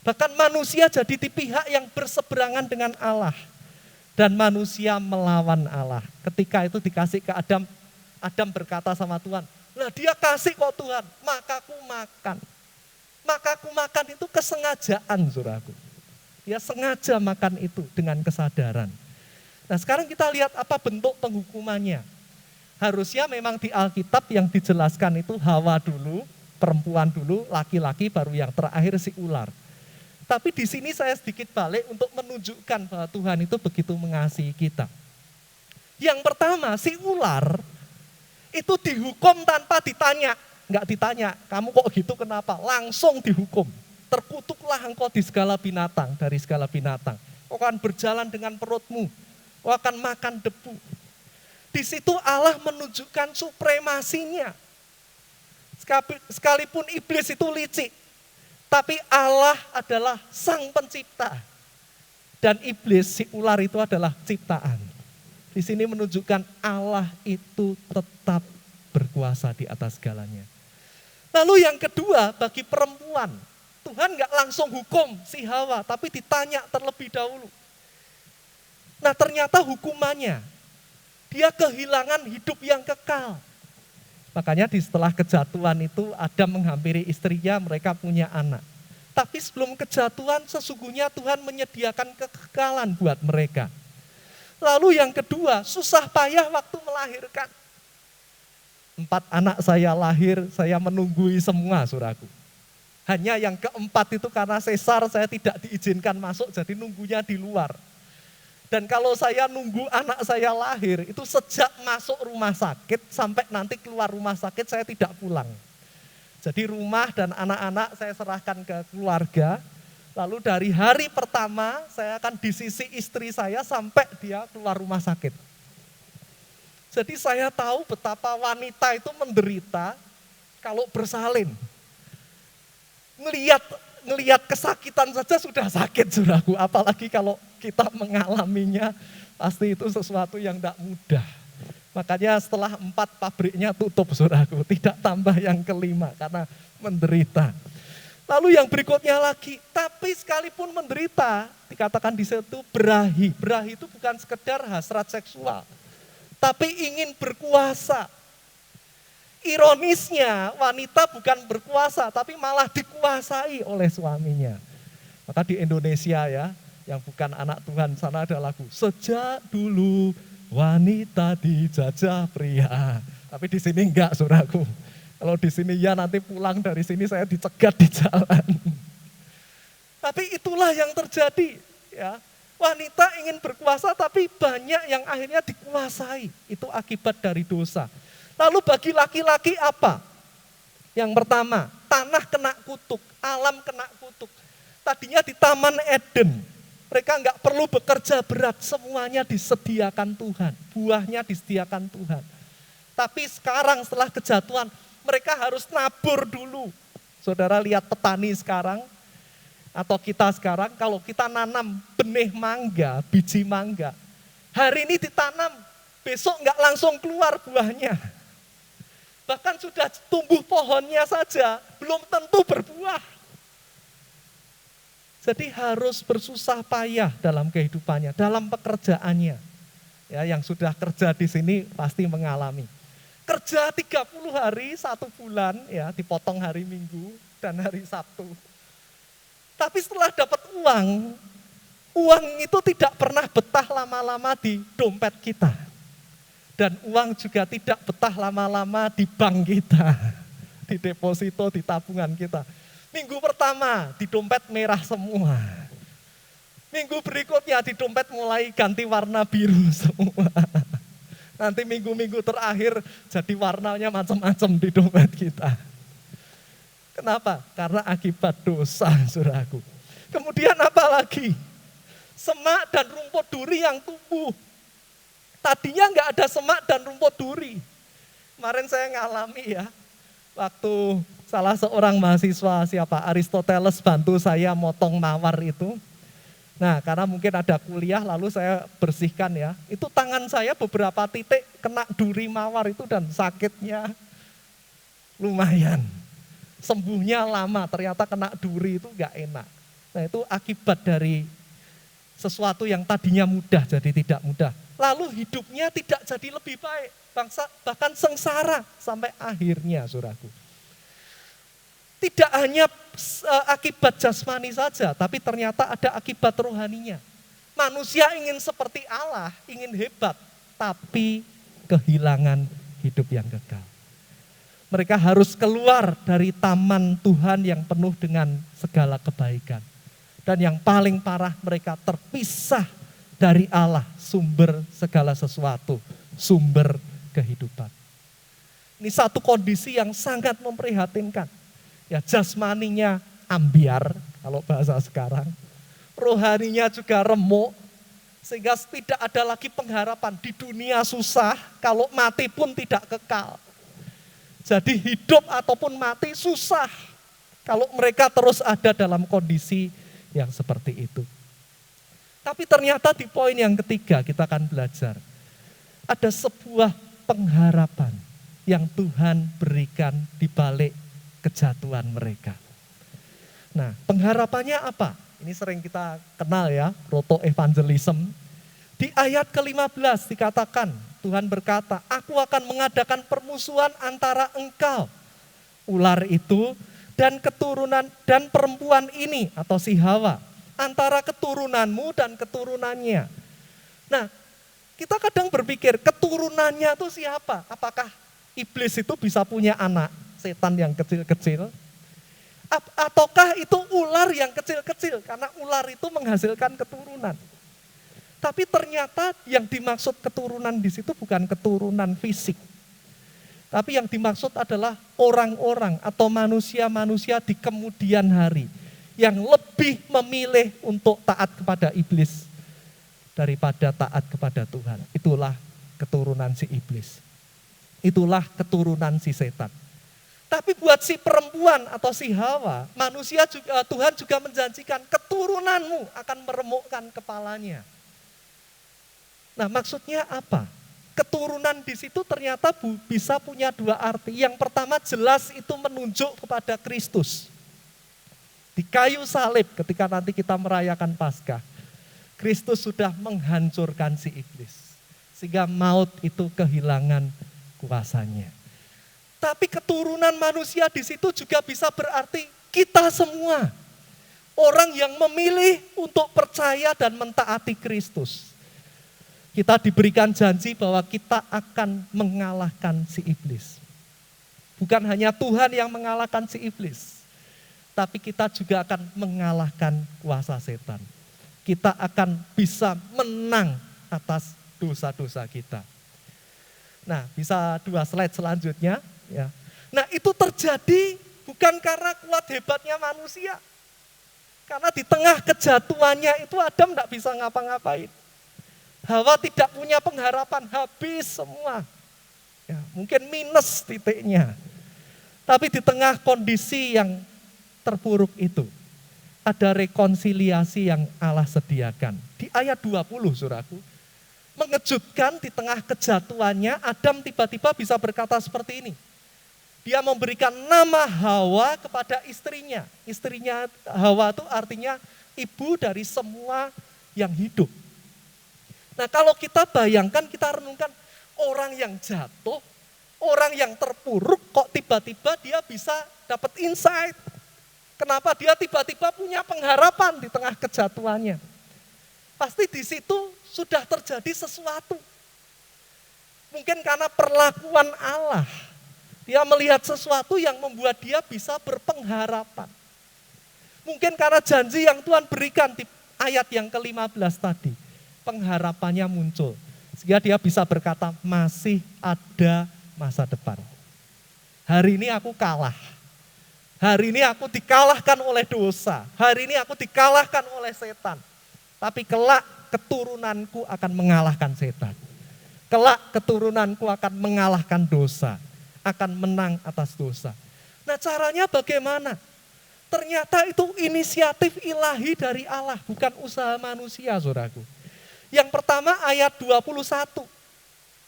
Bahkan manusia jadi di pihak yang berseberangan dengan Allah. Dan manusia melawan Allah. Ketika itu dikasih ke Adam, Adam berkata sama Tuhan, "Lah dia kasih kok Tuhan, maka aku makan." Maka aku makan itu kesengajaan, saudaraku. Dia sengaja makan itu dengan kesadaran. Nah sekarang kita lihat apa bentuk penghukumannya. Harusnya memang di Alkitab yang dijelaskan itu Hawa dulu, perempuan dulu, laki-laki baru yang terakhir si ular. Tapi di sini saya sedikit balik untuk menunjukkan bahwa Tuhan itu begitu mengasihi kita. Yang pertama, si ular itu dihukum tanpa ditanya. Enggak ditanya, kamu kok gitu kenapa? Langsung dihukum. Terkutuklah engkau di segala binatang, dari segala binatang. Kau akan berjalan dengan perutmu. Kau akan makan debu. Di situ Allah menunjukkan supremasinya. Sekalipun iblis itu licik, tapi Allah adalah sang pencipta. Dan iblis, si ular itu adalah ciptaan. Di sini menunjukkan Allah itu tetap berkuasa di atas segalanya. Lalu yang kedua, bagi perempuan, Tuhan gak langsung hukum si Hawa, tapi ditanya terlebih dahulu. Nah ternyata hukumannya, dia kehilangan hidup yang kekal. Makanya setelah kejatuhan itu Adam menghampiri istrinya, mereka punya anak. Tapi sebelum kejatuhan sesungguhnya Tuhan menyediakan kekekalan buat mereka. Lalu yang kedua, susah payah waktu melahirkan. 4 anak saya lahir, saya menunggui semua, saudaraku. Hanya yang keempat itu karena sesar saya tidak diizinkan masuk, jadi nunggunya di luar. Dan kalau saya nunggu anak saya lahir, itu sejak masuk rumah sakit sampai nanti keluar rumah sakit saya tidak pulang. Jadi rumah dan anak-anak saya serahkan ke keluarga, lalu dari hari pertama saya akan di sisi istri saya sampai dia keluar rumah sakit. Jadi saya tahu betapa wanita itu menderita kalau bersalin. Ngelihat kesakitan saja sudah sakit, saudaraku. Apalagi kalau kita mengalaminya, pasti itu sesuatu yang tidak mudah. Makanya setelah 4 pabriknya tutup, saudaraku. Tidak tambah yang kelima karena menderita. Lalu yang berikutnya lagi, tapi sekalipun menderita, dikatakan di situ berahi. Berahi itu bukan sekedar hasrat seksual, tapi ingin berkuasa. Ironisnya wanita bukan berkuasa tapi malah dikuasai oleh suaminya. Maka di Indonesia ya, yang bukan anak Tuhan sana ada lagu, sejak dulu wanita dijajah pria. Tapi di sini enggak, saudaraku. Kalau di sini ya nanti pulang dari sini saya dicegat di jalan. Tapi itulah yang terjadi ya. Wanita ingin berkuasa tapi banyak yang akhirnya dikuasai. Itu akibat dari dosa. Lalu bagi laki-laki apa? Yang pertama, tanah kena kutuk, alam kena kutuk. Tadinya di Taman Eden, mereka enggak perlu bekerja berat, semuanya disediakan Tuhan. Buahnya disediakan Tuhan. Tapi sekarang setelah kejatuhan, mereka harus nabur dulu. Saudara lihat petani sekarang, atau kita sekarang, kalau kita nanam benih mangga, biji mangga, hari ini ditanam, besok enggak langsung keluar buahnya. Bahkan sudah tumbuh pohonnya saja, belum tentu berbuah. Jadi harus bersusah payah dalam kehidupannya, dalam pekerjaannya. Ya, yang sudah kerja di sini pasti mengalami. Kerja 30 hari, 1 bulan, ya dipotong hari Minggu dan hari Sabtu. Tapi setelah dapat uang, uang itu tidak pernah betah lama-lama di dompet kita. Dan uang juga tidak betah lama-lama di bank kita, di deposito, di tabungan kita. Minggu pertama di dompet merah semua. Minggu berikutnya di dompet mulai ganti warna biru semua. Nanti minggu-minggu terakhir jadi warnanya macam-macam di dompet kita. Kenapa? Karena akibat dosa, saudaraku. Kemudian apa lagi? Semak dan rumput duri yang tumbuh. Tadinya nggak ada semak dan rumput duri. Kemarin saya ngalami ya, waktu salah seorang mahasiswa Aristoteles bantu saya motong mawar itu. Nah, karena mungkin ada kuliah lalu saya bersihkan ya. Itu tangan saya beberapa titik kena duri mawar itu dan sakitnya lumayan. Sembuhnya lama, ternyata kena duri itu gak enak. Nah, itu akibat dari sesuatu yang tadinya mudah jadi tidak mudah. Lalu hidupnya tidak jadi lebih baik, bahkan sengsara sampai akhirnya, saudaraku. Tidak hanya akibat jasmani saja, tapi ternyata ada akibat rohaninya. Manusia ingin seperti Allah, ingin hebat, tapi kehilangan hidup yang kekal. Mereka harus keluar dari taman Tuhan yang penuh dengan segala kebaikan. Dan yang paling parah, mereka terpisah dari Allah, sumber segala sesuatu, sumber kehidupan. Ini satu kondisi yang sangat memprihatinkan. Ya, jasmaninya ambiar, kalau bahasa sekarang. Rohaninya juga remuk, sehingga tidak ada lagi pengharapan. Di dunia susah, kalau mati pun tidak kekal. Jadi hidup ataupun mati susah kalau mereka terus ada dalam kondisi yang seperti itu. Tapi ternyata di poin yang ketiga kita akan belajar. Ada sebuah pengharapan yang Tuhan berikan di balik kejatuhan mereka. Nah, pengharapannya apa? Ini sering kita kenal ya, proto evangelism. Di ayat ke-15 dikatakan, Tuhan berkata, aku akan mengadakan permusuhan antara engkau, ular itu, dan keturunan dan perempuan ini atau si Hawa, antara keturunanmu dan keturunannya. Nah, kita kadang berpikir keturunannya itu siapa? Apakah iblis itu bisa punya anak, setan yang kecil-kecil? Ataukah itu ular yang kecil-kecil? Karena ular itu menghasilkan keturunan. Tapi ternyata yang dimaksud keturunan di situ bukan keturunan fisik. Tapi yang dimaksud adalah orang-orang atau manusia-manusia di kemudian hari yang lebih memilih untuk taat kepada iblis daripada taat kepada Tuhan. Itulah keturunan si iblis. Itulah keturunan si setan. Tapi buat si perempuan atau si Hawa, manusia juga, Tuhan juga menjanjikan keturunanmu akan meremukkan kepalanya. Nah, maksudnya apa? Keturunan di situ ternyata bisa punya dua arti. Yang pertama jelas itu menunjuk kepada Kristus. Di kayu salib ketika nanti kita merayakan Paskah, Kristus sudah menghancurkan si iblis. Sehingga maut itu kehilangan kuasanya. Tapi keturunan manusia di situ juga bisa berarti kita semua. Orang yang memilih untuk percaya dan mentaati Kristus. Kita diberikan janji bahwa kita akan mengalahkan si iblis. Bukan hanya Tuhan yang mengalahkan si iblis, tapi kita juga akan mengalahkan kuasa setan. Kita akan bisa menang atas dosa-dosa kita. Nah, bisa 2 slide selanjutnya. Ya. Nah, itu terjadi bukan karena kuat hebatnya manusia. Karena di tengah kejatuhannya itu Adam tidak bisa ngapa-ngapain. Hawa tidak punya pengharapan, habis semua. Ya, mungkin minus titiknya. Tapi di tengah kondisi yang terpuruk itu, ada rekonsiliasi yang Allah sediakan. Di ayat 20, saudaraku, mengejutkan di tengah kejatuhannya, Adam tiba-tiba bisa berkata seperti ini. Dia memberikan nama Hawa kepada istrinya. Istrinya Hawa itu artinya ibu dari semua yang hidup. Nah, kalau kita bayangkan, kita renungkan orang yang jatuh, orang yang terpuruk, kok tiba-tiba dia bisa dapat insight. Kenapa dia tiba-tiba punya pengharapan di tengah kejatuhannya? Pasti di situ sudah terjadi sesuatu. Mungkin karena perlakuan Allah, dia melihat sesuatu yang membuat dia bisa berpengharapan. Mungkin karena janji yang Tuhan berikan di ayat yang ke-15 tadi. Pengharapannya muncul. Sehingga dia bisa berkata, masih ada masa depan. Hari ini aku kalah. Hari ini aku dikalahkan oleh dosa. Hari ini aku dikalahkan oleh setan. Tapi kelak keturunanku akan mengalahkan setan. Kelak keturunanku akan mengalahkan dosa. Akan menang atas dosa. Nah, caranya bagaimana? Ternyata itu inisiatif ilahi dari Allah, bukan usaha manusia, saudaraku. Yang pertama ayat 21.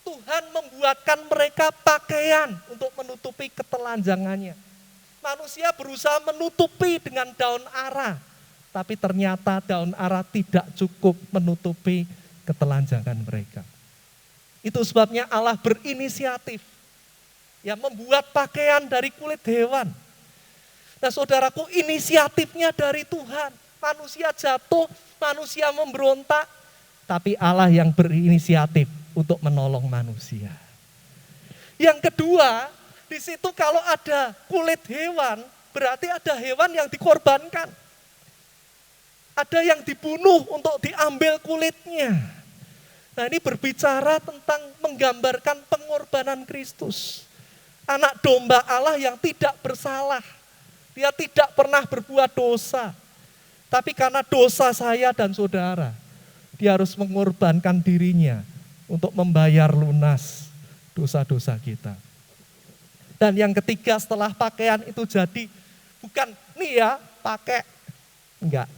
Tuhan membuatkan mereka pakaian untuk menutupi ketelanjangannya. Manusia berusaha menutupi dengan daun ara, tapi ternyata daun ara tidak cukup menutupi ketelanjangan mereka. Itu sebabnya Allah berinisiatif, ya, membuat pakaian dari kulit hewan. Nah, saudaraku, inisiatifnya dari Tuhan. Manusia jatuh, manusia memberontak, tapi Allah yang berinisiatif untuk menolong manusia. Yang kedua, di situ kalau ada kulit hewan, berarti ada hewan yang dikorbankan. Ada yang dibunuh untuk diambil kulitnya. Nah, ini berbicara tentang menggambarkan pengorbanan Kristus. Anak domba Allah yang tidak bersalah. Dia tidak pernah berbuat dosa. Tapi karena dosa saya dan saudara, dia harus mengorbankan dirinya untuk membayar lunas dosa-dosa kita. Dan yang ketiga, setelah pakaian itu jadi, bukan nih ya pakai, enggak.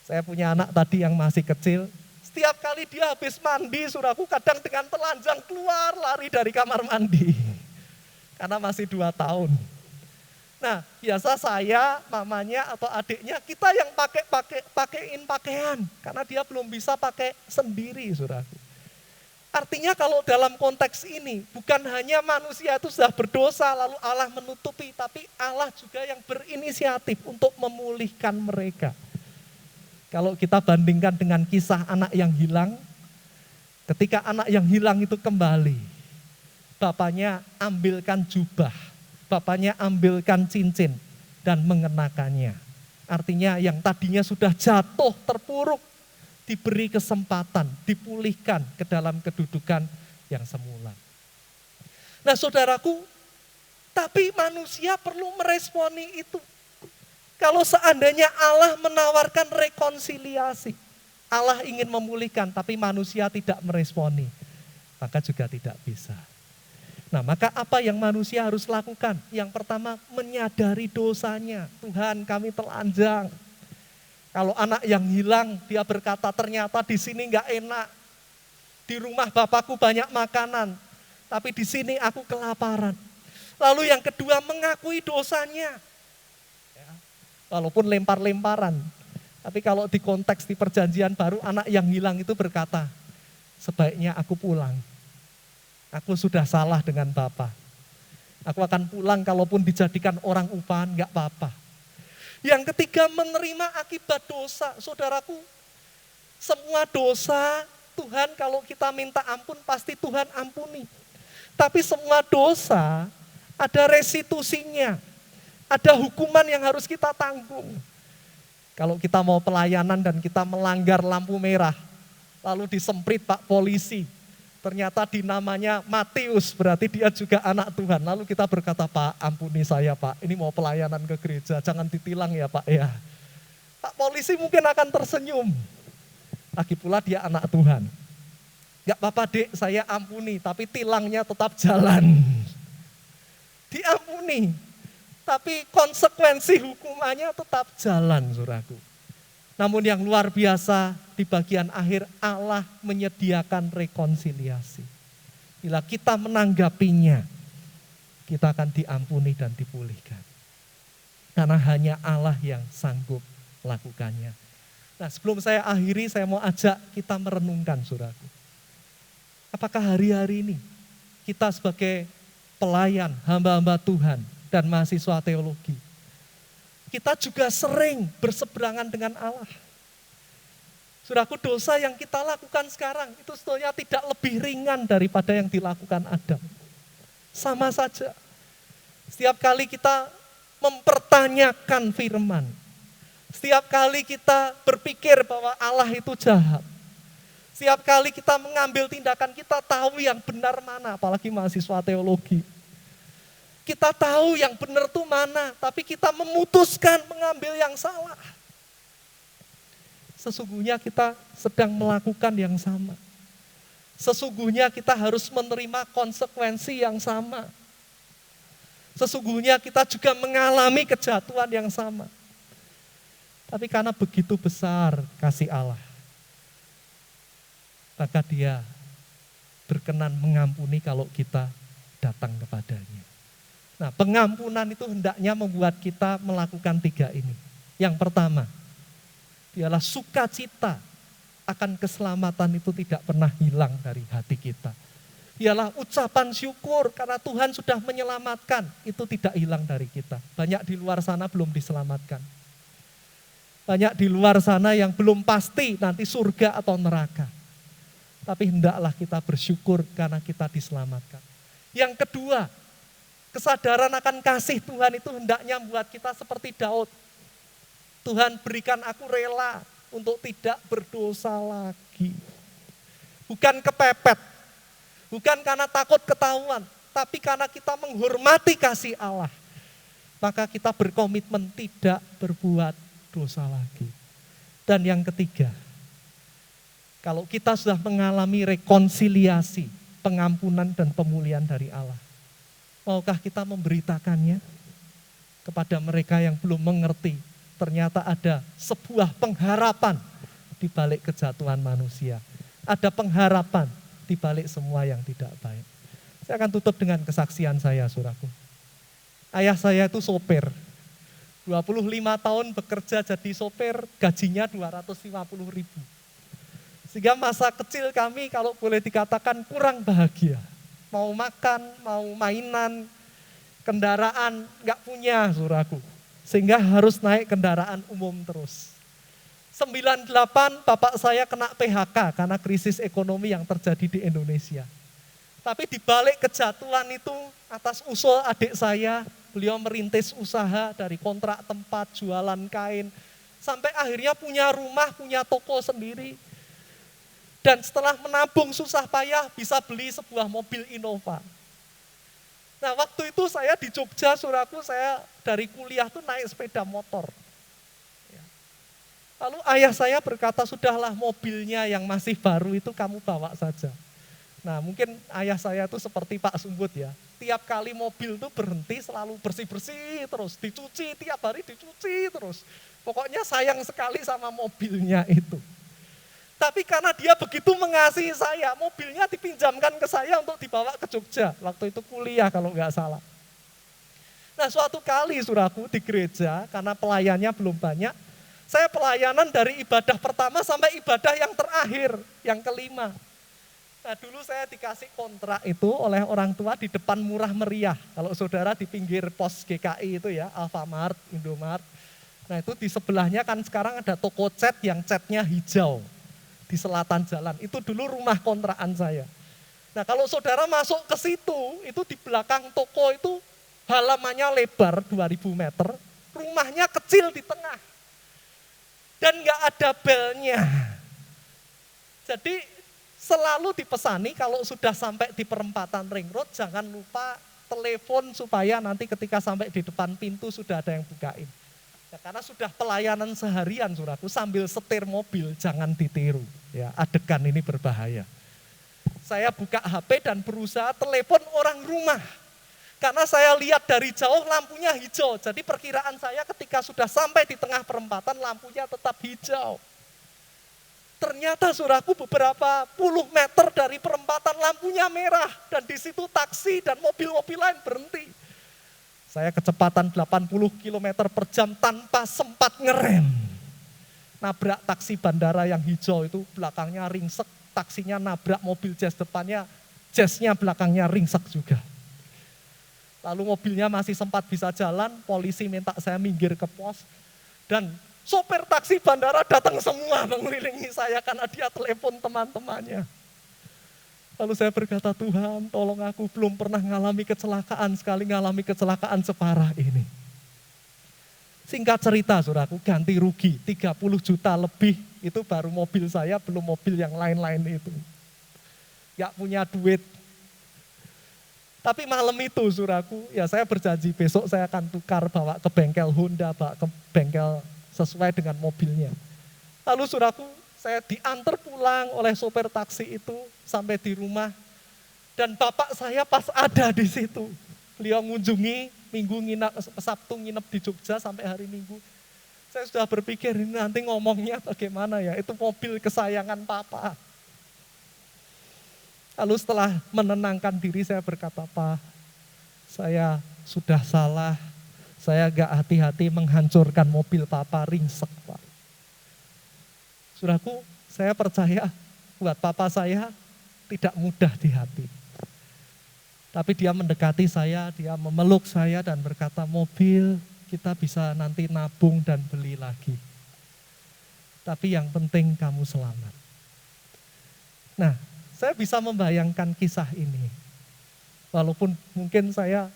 Saya punya anak tadi yang masih kecil, setiap kali dia habis mandi, saudaraku, kadang dengan telanjang keluar lari dari kamar mandi. Karena masih 2 tahun. Nah, biasa saya, mamanya atau adiknya, kita yang pakein pakaian. Karena dia belum bisa pakai sendiri, saudaraku. Artinya kalau dalam konteks ini, bukan hanya manusia itu sudah berdosa lalu Allah menutupi, tapi Allah juga yang berinisiatif untuk memulihkan mereka. Kalau kita bandingkan dengan kisah anak yang hilang, ketika anak yang hilang itu kembali, bapaknya ambilkan jubah, bapaknya ambilkan cincin dan mengenakannya. Artinya yang tadinya sudah jatuh terpuruk, diberi kesempatan, dipulihkan ke dalam kedudukan yang semula. Nah, saudaraku, tapi manusia perlu meresponi itu. Kalau seandainya Allah menawarkan rekonsiliasi, Allah ingin memulihkan, tapi manusia tidak meresponi, maka juga tidak bisa. Nah, maka apa yang manusia harus lakukan? Yang pertama, menyadari dosanya. Tuhan, kami telanjang. Kalau anak yang hilang, dia berkata ternyata di sini enggak enak. Di rumah bapakku banyak makanan, tapi di sini aku kelaparan. Lalu yang kedua, mengakui dosanya. Ya, walaupun lempar-lemparan. Tapi kalau di konteks di perjanjian baru, anak yang hilang itu berkata, sebaiknya aku pulang. Aku sudah salah dengan Bapa. Aku akan pulang kalaupun dijadikan orang upahan, enggak apa-apa. Yang ketiga, menerima akibat dosa. Saudaraku, semua dosa Tuhan kalau kita minta ampun pasti Tuhan ampuni. Tapi semua dosa ada restitusinya. Ada hukuman yang harus kita tanggung. Kalau kita mau pelayanan dan kita melanggar lampu merah, lalu disemprit Pak polisi, ternyata dinamanya Matius, berarti dia juga anak Tuhan. Lalu kita berkata, Pak, ampuni saya Pak, ini mau pelayanan ke gereja, jangan ditilang ya Pak ya. Pak polisi mungkin akan tersenyum. Lagi pula dia anak Tuhan. Gak apa-apa dek, saya ampuni, tapi tilangnya tetap jalan. Diampuni, tapi konsekuensi hukumannya tetap jalan, saudaraku. Namun yang luar biasa, di bagian akhir Allah menyediakan rekonsiliasi. Bila kita menanggapinya, kita akan diampuni dan dipulihkan. Karena hanya Allah yang sanggup melakukannya. Nah, sebelum saya akhiri, saya mau ajak kita merenungkan, saudaraku. Apakah hari-hari ini kita sebagai pelayan, hamba-hamba Tuhan dan mahasiswa teologi, kita juga sering berseberangan dengan Allah. Saudaraku, dosa yang kita lakukan sekarang itu sebetulnya tidak lebih ringan daripada yang dilakukan Adam. Sama saja. Setiap kali kita mempertanyakan firman, setiap kali kita berpikir bahwa Allah itu jahat, Setiap kali kita mengambil tindakan, kita tahu yang benar mana, apalagi mahasiswa teologi. Kita tahu yang benar itu mana, tapi kita memutuskan mengambil yang salah. Sesungguhnya kita sedang melakukan yang sama. Sesungguhnya kita harus menerima konsekuensi yang sama. Sesungguhnya kita juga mengalami kejatuhan yang sama. Tapi karena begitu besar kasih Allah, maka Dia berkenan mengampuni kalau kita datang kepadanya. Nah, pengampunan itu hendaknya membuat kita melakukan 3 ini. Yang pertama, ialah sukacita akan keselamatan itu tidak pernah hilang dari hati kita. Ialah ucapan syukur karena Tuhan sudah menyelamatkan, itu tidak hilang dari kita. Banyak di luar sana belum diselamatkan. Banyak di luar sana yang belum pasti nanti surga atau neraka. Tapi hendaklah kita bersyukur karena kita diselamatkan. Yang kedua, kesadaran akan kasih Tuhan itu hendaknya membuat kita seperti Daud. Tuhan, berikan aku rela untuk tidak berdosa lagi. Bukan kepepet, bukan karena takut ketahuan, tapi karena kita menghormati kasih Allah. Maka kita berkomitmen tidak berbuat dosa lagi. Dan yang ketiga, kalau kita sudah mengalami rekonsiliasi, pengampunan dan pemulihan dari Allah, maukah kita memberitakannya kepada mereka yang belum mengerti? Ternyata ada sebuah pengharapan di balik kejatuhan manusia. Ada pengharapan di balik semua yang tidak baik. Saya akan tutup dengan kesaksian saya, saudaraku. Ayah saya itu sopir. 25 tahun bekerja jadi sopir, gajinya 250.000. Sehingga masa kecil kami kalau boleh dikatakan kurang bahagia. Mau makan, mau mainan, kendaraan nggak punya, saudaraku. Sehingga harus naik kendaraan umum terus. 98 bapak saya kena PHK karena krisis ekonomi yang terjadi di Indonesia. Tapi di balik kejatuhan itu atas usul adik saya, beliau merintis usaha dari kontrak tempat, jualan kain. Sampai akhirnya punya rumah, punya toko sendiri. Dan setelah menabung susah payah bisa beli sebuah mobil Innova. Nah waktu itu saya di Jogja, saudaraku, saya dari kuliah tuh naik sepeda motor. Lalu ayah saya berkata, sudahlah mobilnya yang masih baru itu kamu bawa saja. Nah mungkin ayah saya tuh seperti Pak Sumbut ya. Tiap kali mobil tuh berhenti selalu bersih-bersih terus, dicuci, tiap hari dicuci terus. Pokoknya sayang sekali sama mobilnya itu. Tapi karena dia begitu mengasihi saya, mobilnya dipinjamkan ke saya untuk dibawa ke Jogja. Waktu itu kuliah kalau nggak salah. Nah suatu kali saudaraku di gereja, karena pelayannya belum banyak, saya pelayanan dari ibadah pertama sampai ibadah yang terakhir, yang kelima. Nah dulu saya dikasih kontrak itu oleh orang tua di depan Murah Meriah. Kalau saudara di pinggir pos GKI itu ya, Alfamart, Indomart. Nah itu di sebelahnya kan sekarang ada toko cat yang catnya hijau. Di selatan jalan, itu dulu rumah kontrakan saya. Nah kalau saudara masuk ke situ, itu di belakang toko itu halamannya lebar 2000 meter, rumahnya kecil di tengah. Dan nggak ada belnya. Jadi selalu dipesani kalau sudah sampai di perempatan ring road, jangan lupa telepon supaya nanti ketika sampai di depan pintu sudah ada yang bukain. Ya, karena sudah pelayanan seharian, saudaraku, sambil setir mobil, jangan ditiru. Ya, adegan ini berbahaya. Saya buka HP dan berusaha telepon orang rumah. Karena saya lihat dari jauh lampunya hijau. Jadi perkiraan saya ketika sudah sampai di tengah perempatan lampunya tetap hijau. Ternyata saudaraku beberapa puluh meter dari perempatan lampunya merah. Dan di situ taksi dan mobil-mobil lain berhenti. Saya kecepatan 80 km per jam tanpa sempat ngerem. Nabrak taksi bandara yang hijau itu, belakangnya ringsek, taksinya nabrak mobil jazz depannya, jazznya belakangnya ringsek juga. Lalu mobilnya masih sempat bisa jalan, polisi minta saya minggir ke pos, dan sopir taksi bandara datang semua mengelilingi saya karena dia telepon teman-temannya. Lalu saya berkata, Tuhan tolong aku, belum pernah ngalami kecelakaan, sekali ngalami kecelakaan separah ini. Singkat cerita saudaraku, ganti rugi 30 juta lebih, itu baru mobil saya, belum mobil yang lain-lain itu. Gak punya duit. Tapi malam itu saudaraku, ya saya berjanji besok saya akan tukar, bawa ke bengkel Honda, bawa ke bengkel sesuai dengan mobilnya. Lalu saudaraku, saya diantar pulang oleh sopir taksi itu sampai di rumah. Dan bapak saya pas ada di situ. Beliau mengunjungi, Minggu nginap, Sabtu nginep di Jogja sampai hari Minggu. Saya sudah berpikir ini nanti ngomongnya bagaimana ya, itu mobil kesayangan papa. Lalu setelah menenangkan diri saya berkata, Pak, saya sudah salah, saya gak hati-hati menghancurkan mobil papa, ringsek Pak. Saudaraku, saya percaya buat papa saya tidak mudah di hati. Tapi dia mendekati saya, dia memeluk saya dan berkata, mobil kita bisa nanti nabung dan beli lagi. Tapi yang penting kamu selamat. Nah, saya bisa membayangkan kisah ini. Walaupun mungkin saya,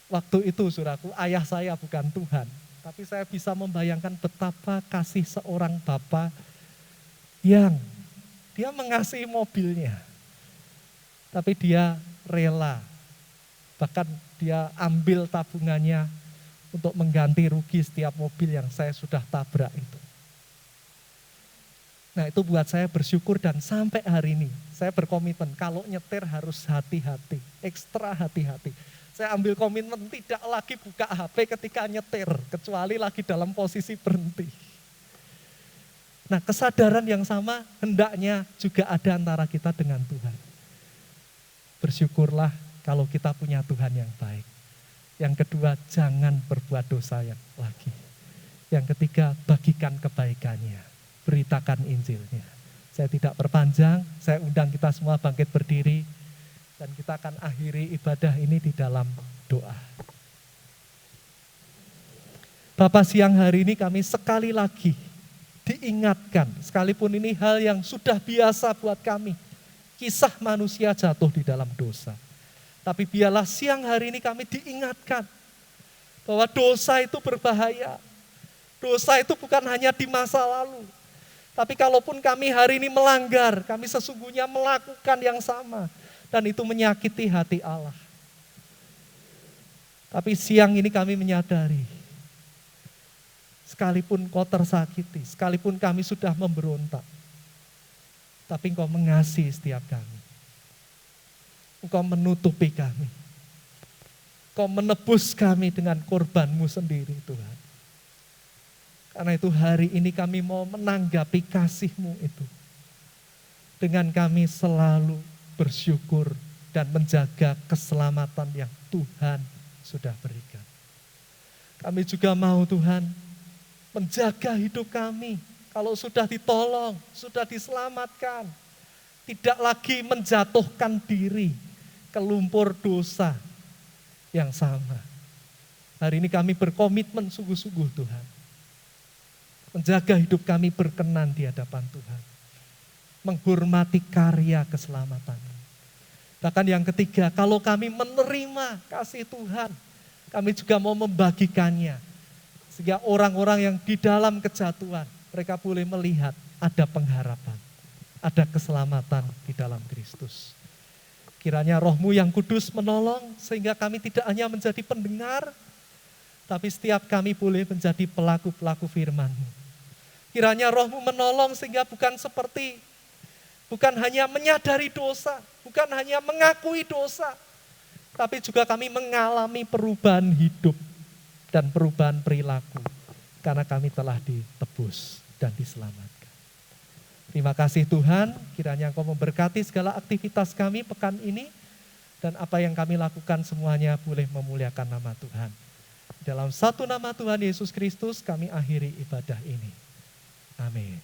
waktu itu saudaraku, ayah saya bukan Tuhan. Tapi saya bisa membayangkan betapa kasih seorang bapa yang dia mengasihi mobilnya. Tapi dia rela, bahkan dia ambil tabungannya untuk mengganti rugi setiap mobil yang saya sudah tabrak itu. Nah itu buat saya bersyukur dan sampai hari ini saya berkomitmen kalau nyetir harus hati-hati, ekstra hati-hati. Saya ambil komitmen tidak lagi buka HP ketika nyetir, kecuali lagi dalam posisi berhenti. Nah kesadaran yang sama hendaknya juga ada antara kita dengan Tuhan. Bersyukurlah kalau kita punya Tuhan yang baik. Yang kedua, jangan berbuat dosa yang lagi. Yang ketiga, bagikan kebaikannya. Beritakan Injilnya. Saya tidak perpanjang, saya undang kita semua bangkit berdiri. Dan kita akan akhiri ibadah ini di dalam doa. Bapak, siang hari ini kami sekali lagi diingatkan. Sekalipun ini hal yang sudah biasa buat kami. Kisah manusia jatuh di dalam dosa. Tapi biarlah siang hari ini kami diingatkan bahwa dosa itu berbahaya. Dosa itu bukan hanya di masa lalu. Tapi kalaupun kami hari ini melanggar, kami sesungguhnya melakukan yang sama. Dan itu menyakiti hati Allah. Tapi siang ini kami menyadari, sekalipun kau tersakiti, sekalipun kami sudah memberontak, tapi Engkau mengasihi setiap kami. Engkau menutupi kami. Engkau menebus kami dengan korban-Mu sendiri Tuhan. Karena itu hari ini kami mau menanggapi kasih-Mu itu. Dengan kami selalu bersyukur dan menjaga keselamatan yang Tuhan sudah berikan. Kami juga mau Tuhan menjaga hidup kami. Kalau sudah ditolong, sudah diselamatkan, tidak lagi menjatuhkan diri ke lumpur dosa yang sama. Hari ini kami berkomitmen sungguh-sungguh Tuhan. Menjaga hidup kami berkenan di hadapan Tuhan. Menghormati karya keselamatan. Bahkan yang ketiga, kalau kami menerima kasih Tuhan, kami juga mau membagikannya. Sehingga orang-orang yang di dalam kejatuhan, mereka boleh melihat ada pengharapan, ada keselamatan di dalam Kristus. Kiranya Roh-Mu yang kudus menolong sehingga kami tidak hanya menjadi pendengar, tapi setiap kami boleh menjadi pelaku-pelaku firman-Mu. Kiranya Roh-Mu menolong sehingga bukan hanya menyadari dosa, bukan hanya mengakui dosa, tapi juga kami mengalami perubahan hidup dan perubahan perilaku karena kami telah ditebus dan diselamatkan. Terima kasih Tuhan, kiranya Engkau memberkati segala aktivitas kami pekan ini, dan apa yang kami lakukan semuanya boleh memuliakan nama Tuhan. Dalam satu nama Tuhan Yesus Kristus kami akhiri ibadah ini. Amin.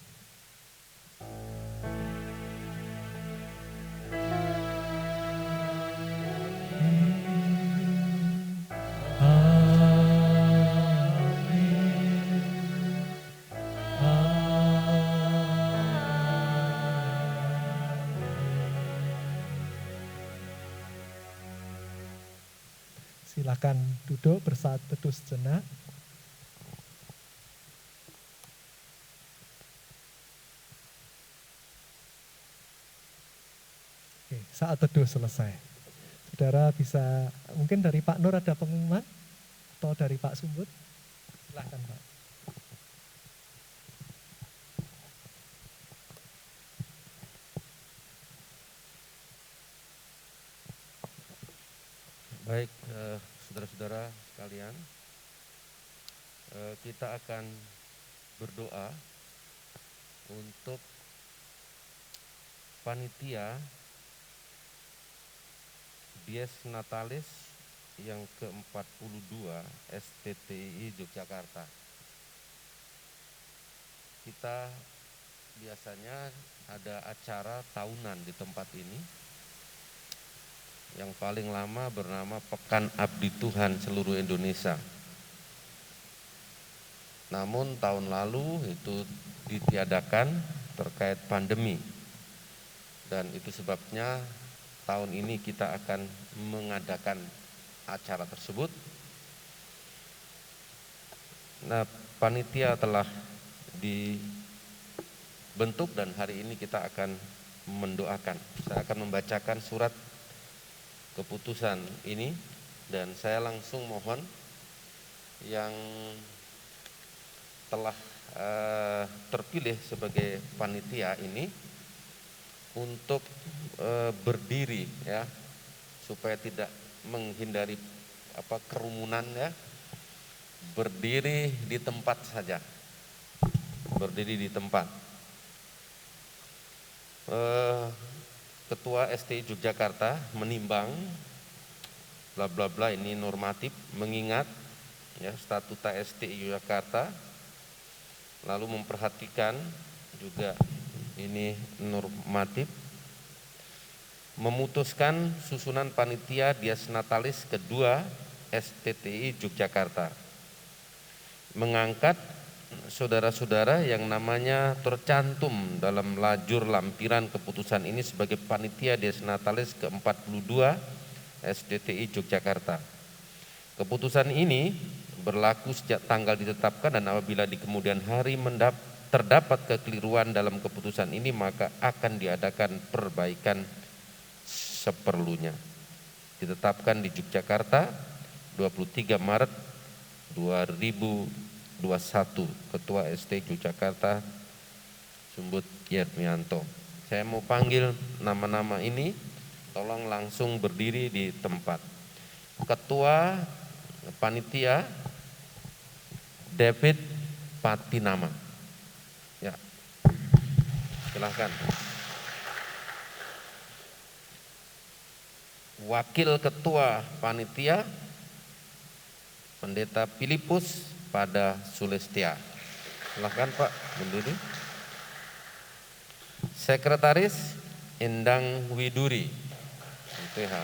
Silakan duduk bersaat teduh sejenak. Oke, saat teduh selesai. Saudara bisa, mungkin dari Pak Nur ada pengumuman? Atau dari Pak Sumbut? Silakan Pak. Baik, saudara-saudara sekalian, kita akan berdoa untuk panitia Dies Natalis yang ke-42 STTI Yogyakarta. Kita biasanya ada acara tahunan di tempat ini yang paling lama bernama Pekan Abdi Tuhan seluruh Indonesia. Namun tahun lalu itu ditiadakan terkait pandemi. Dan itu sebabnya tahun ini kita akan mengadakan acara tersebut. Nah, panitia telah dibentuk dan hari ini kita akan mendoakan. Saya akan membacakan surat keputusan ini dan saya langsung mohon yang telah terpilih sebagai panitia ini untuk berdiri ya, supaya tidak menghindari kerumunan ya, berdiri di tempat saja, berdiri di tempat. Ketua STI Yogyakarta menimbang bla bla bla ini normatif mengingat ya statuta STI Yogyakarta, lalu memperhatikan juga ini normatif, memutuskan susunan panitia Dies Natalis kedua STTI Yogyakarta, mengangkat saudara-saudara yang namanya tercantum dalam lajur lampiran keputusan ini sebagai panitia Dies Natalis ke-42 STTI Yogyakarta. Keputusan ini berlaku sejak tanggal ditetapkan dan apabila di kemudian hari terdapat kekeliruan dalam keputusan ini maka akan diadakan perbaikan seperlunya. Ditetapkan di Yogyakarta 23 Maret 2021. Ketua ST Yogyakarta Sumbut Yatmianto. Saya mau panggil nama-nama ini, tolong langsung berdiri di tempat. Ketua Panitia David Patinama. Ya, silahkan. Wakil Ketua Panitia Pendeta Filipus Pada Sulestia. Silahkan Pak, berdiri. Sekretaris Endang Widuri, MTH.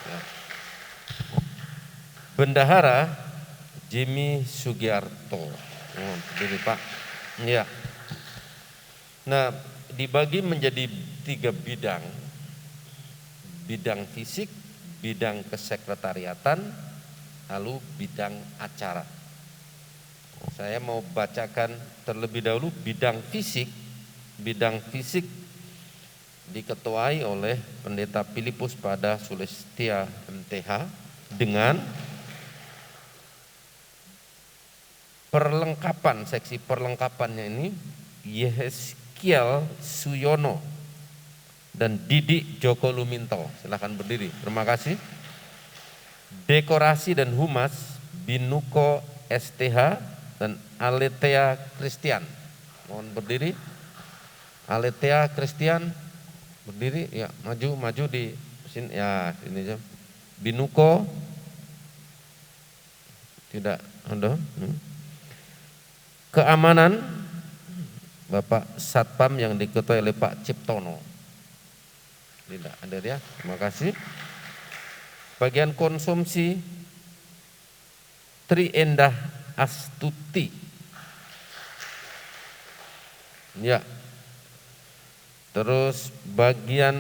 Ya. Bendahara Jimmy Sugiarto. Berdiri Pak. Ya. Nah, dibagi menjadi 3 bidang. Bidang fisik, bidang kesekretariatan, lalu bidang acara. Saya mau bacakan terlebih dahulu bidang fisik. Bidang fisik diketuai oleh Pendeta Filipus Pada Sulestia MTH dengan perlengkapan, seksi perlengkapannya ini Yeskiel Suyono dan Didik Joko Luminto. Silahkan berdiri, terima kasih. Dekorasi dan humas Binuko STH dan Aletea Christian. Mohon berdiri. Aletea Christian berdiri, ya maju di sini ya, ini aja. Binuko tidak ada. Keamanan Bapak Satpam yang diketuai oleh Pak Ciptono. Tidak ada ya, terima kasih. Bagian konsumsi Tri Endah Astuti. Ya. Terus bagian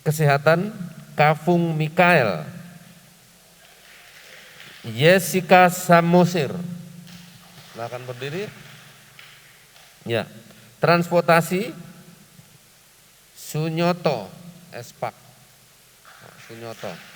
kesehatan Kafung Mikael. Jessica Samosir. Silakan berdiri. Ya. Transportasi Sunyoto Espak. Sunyoto.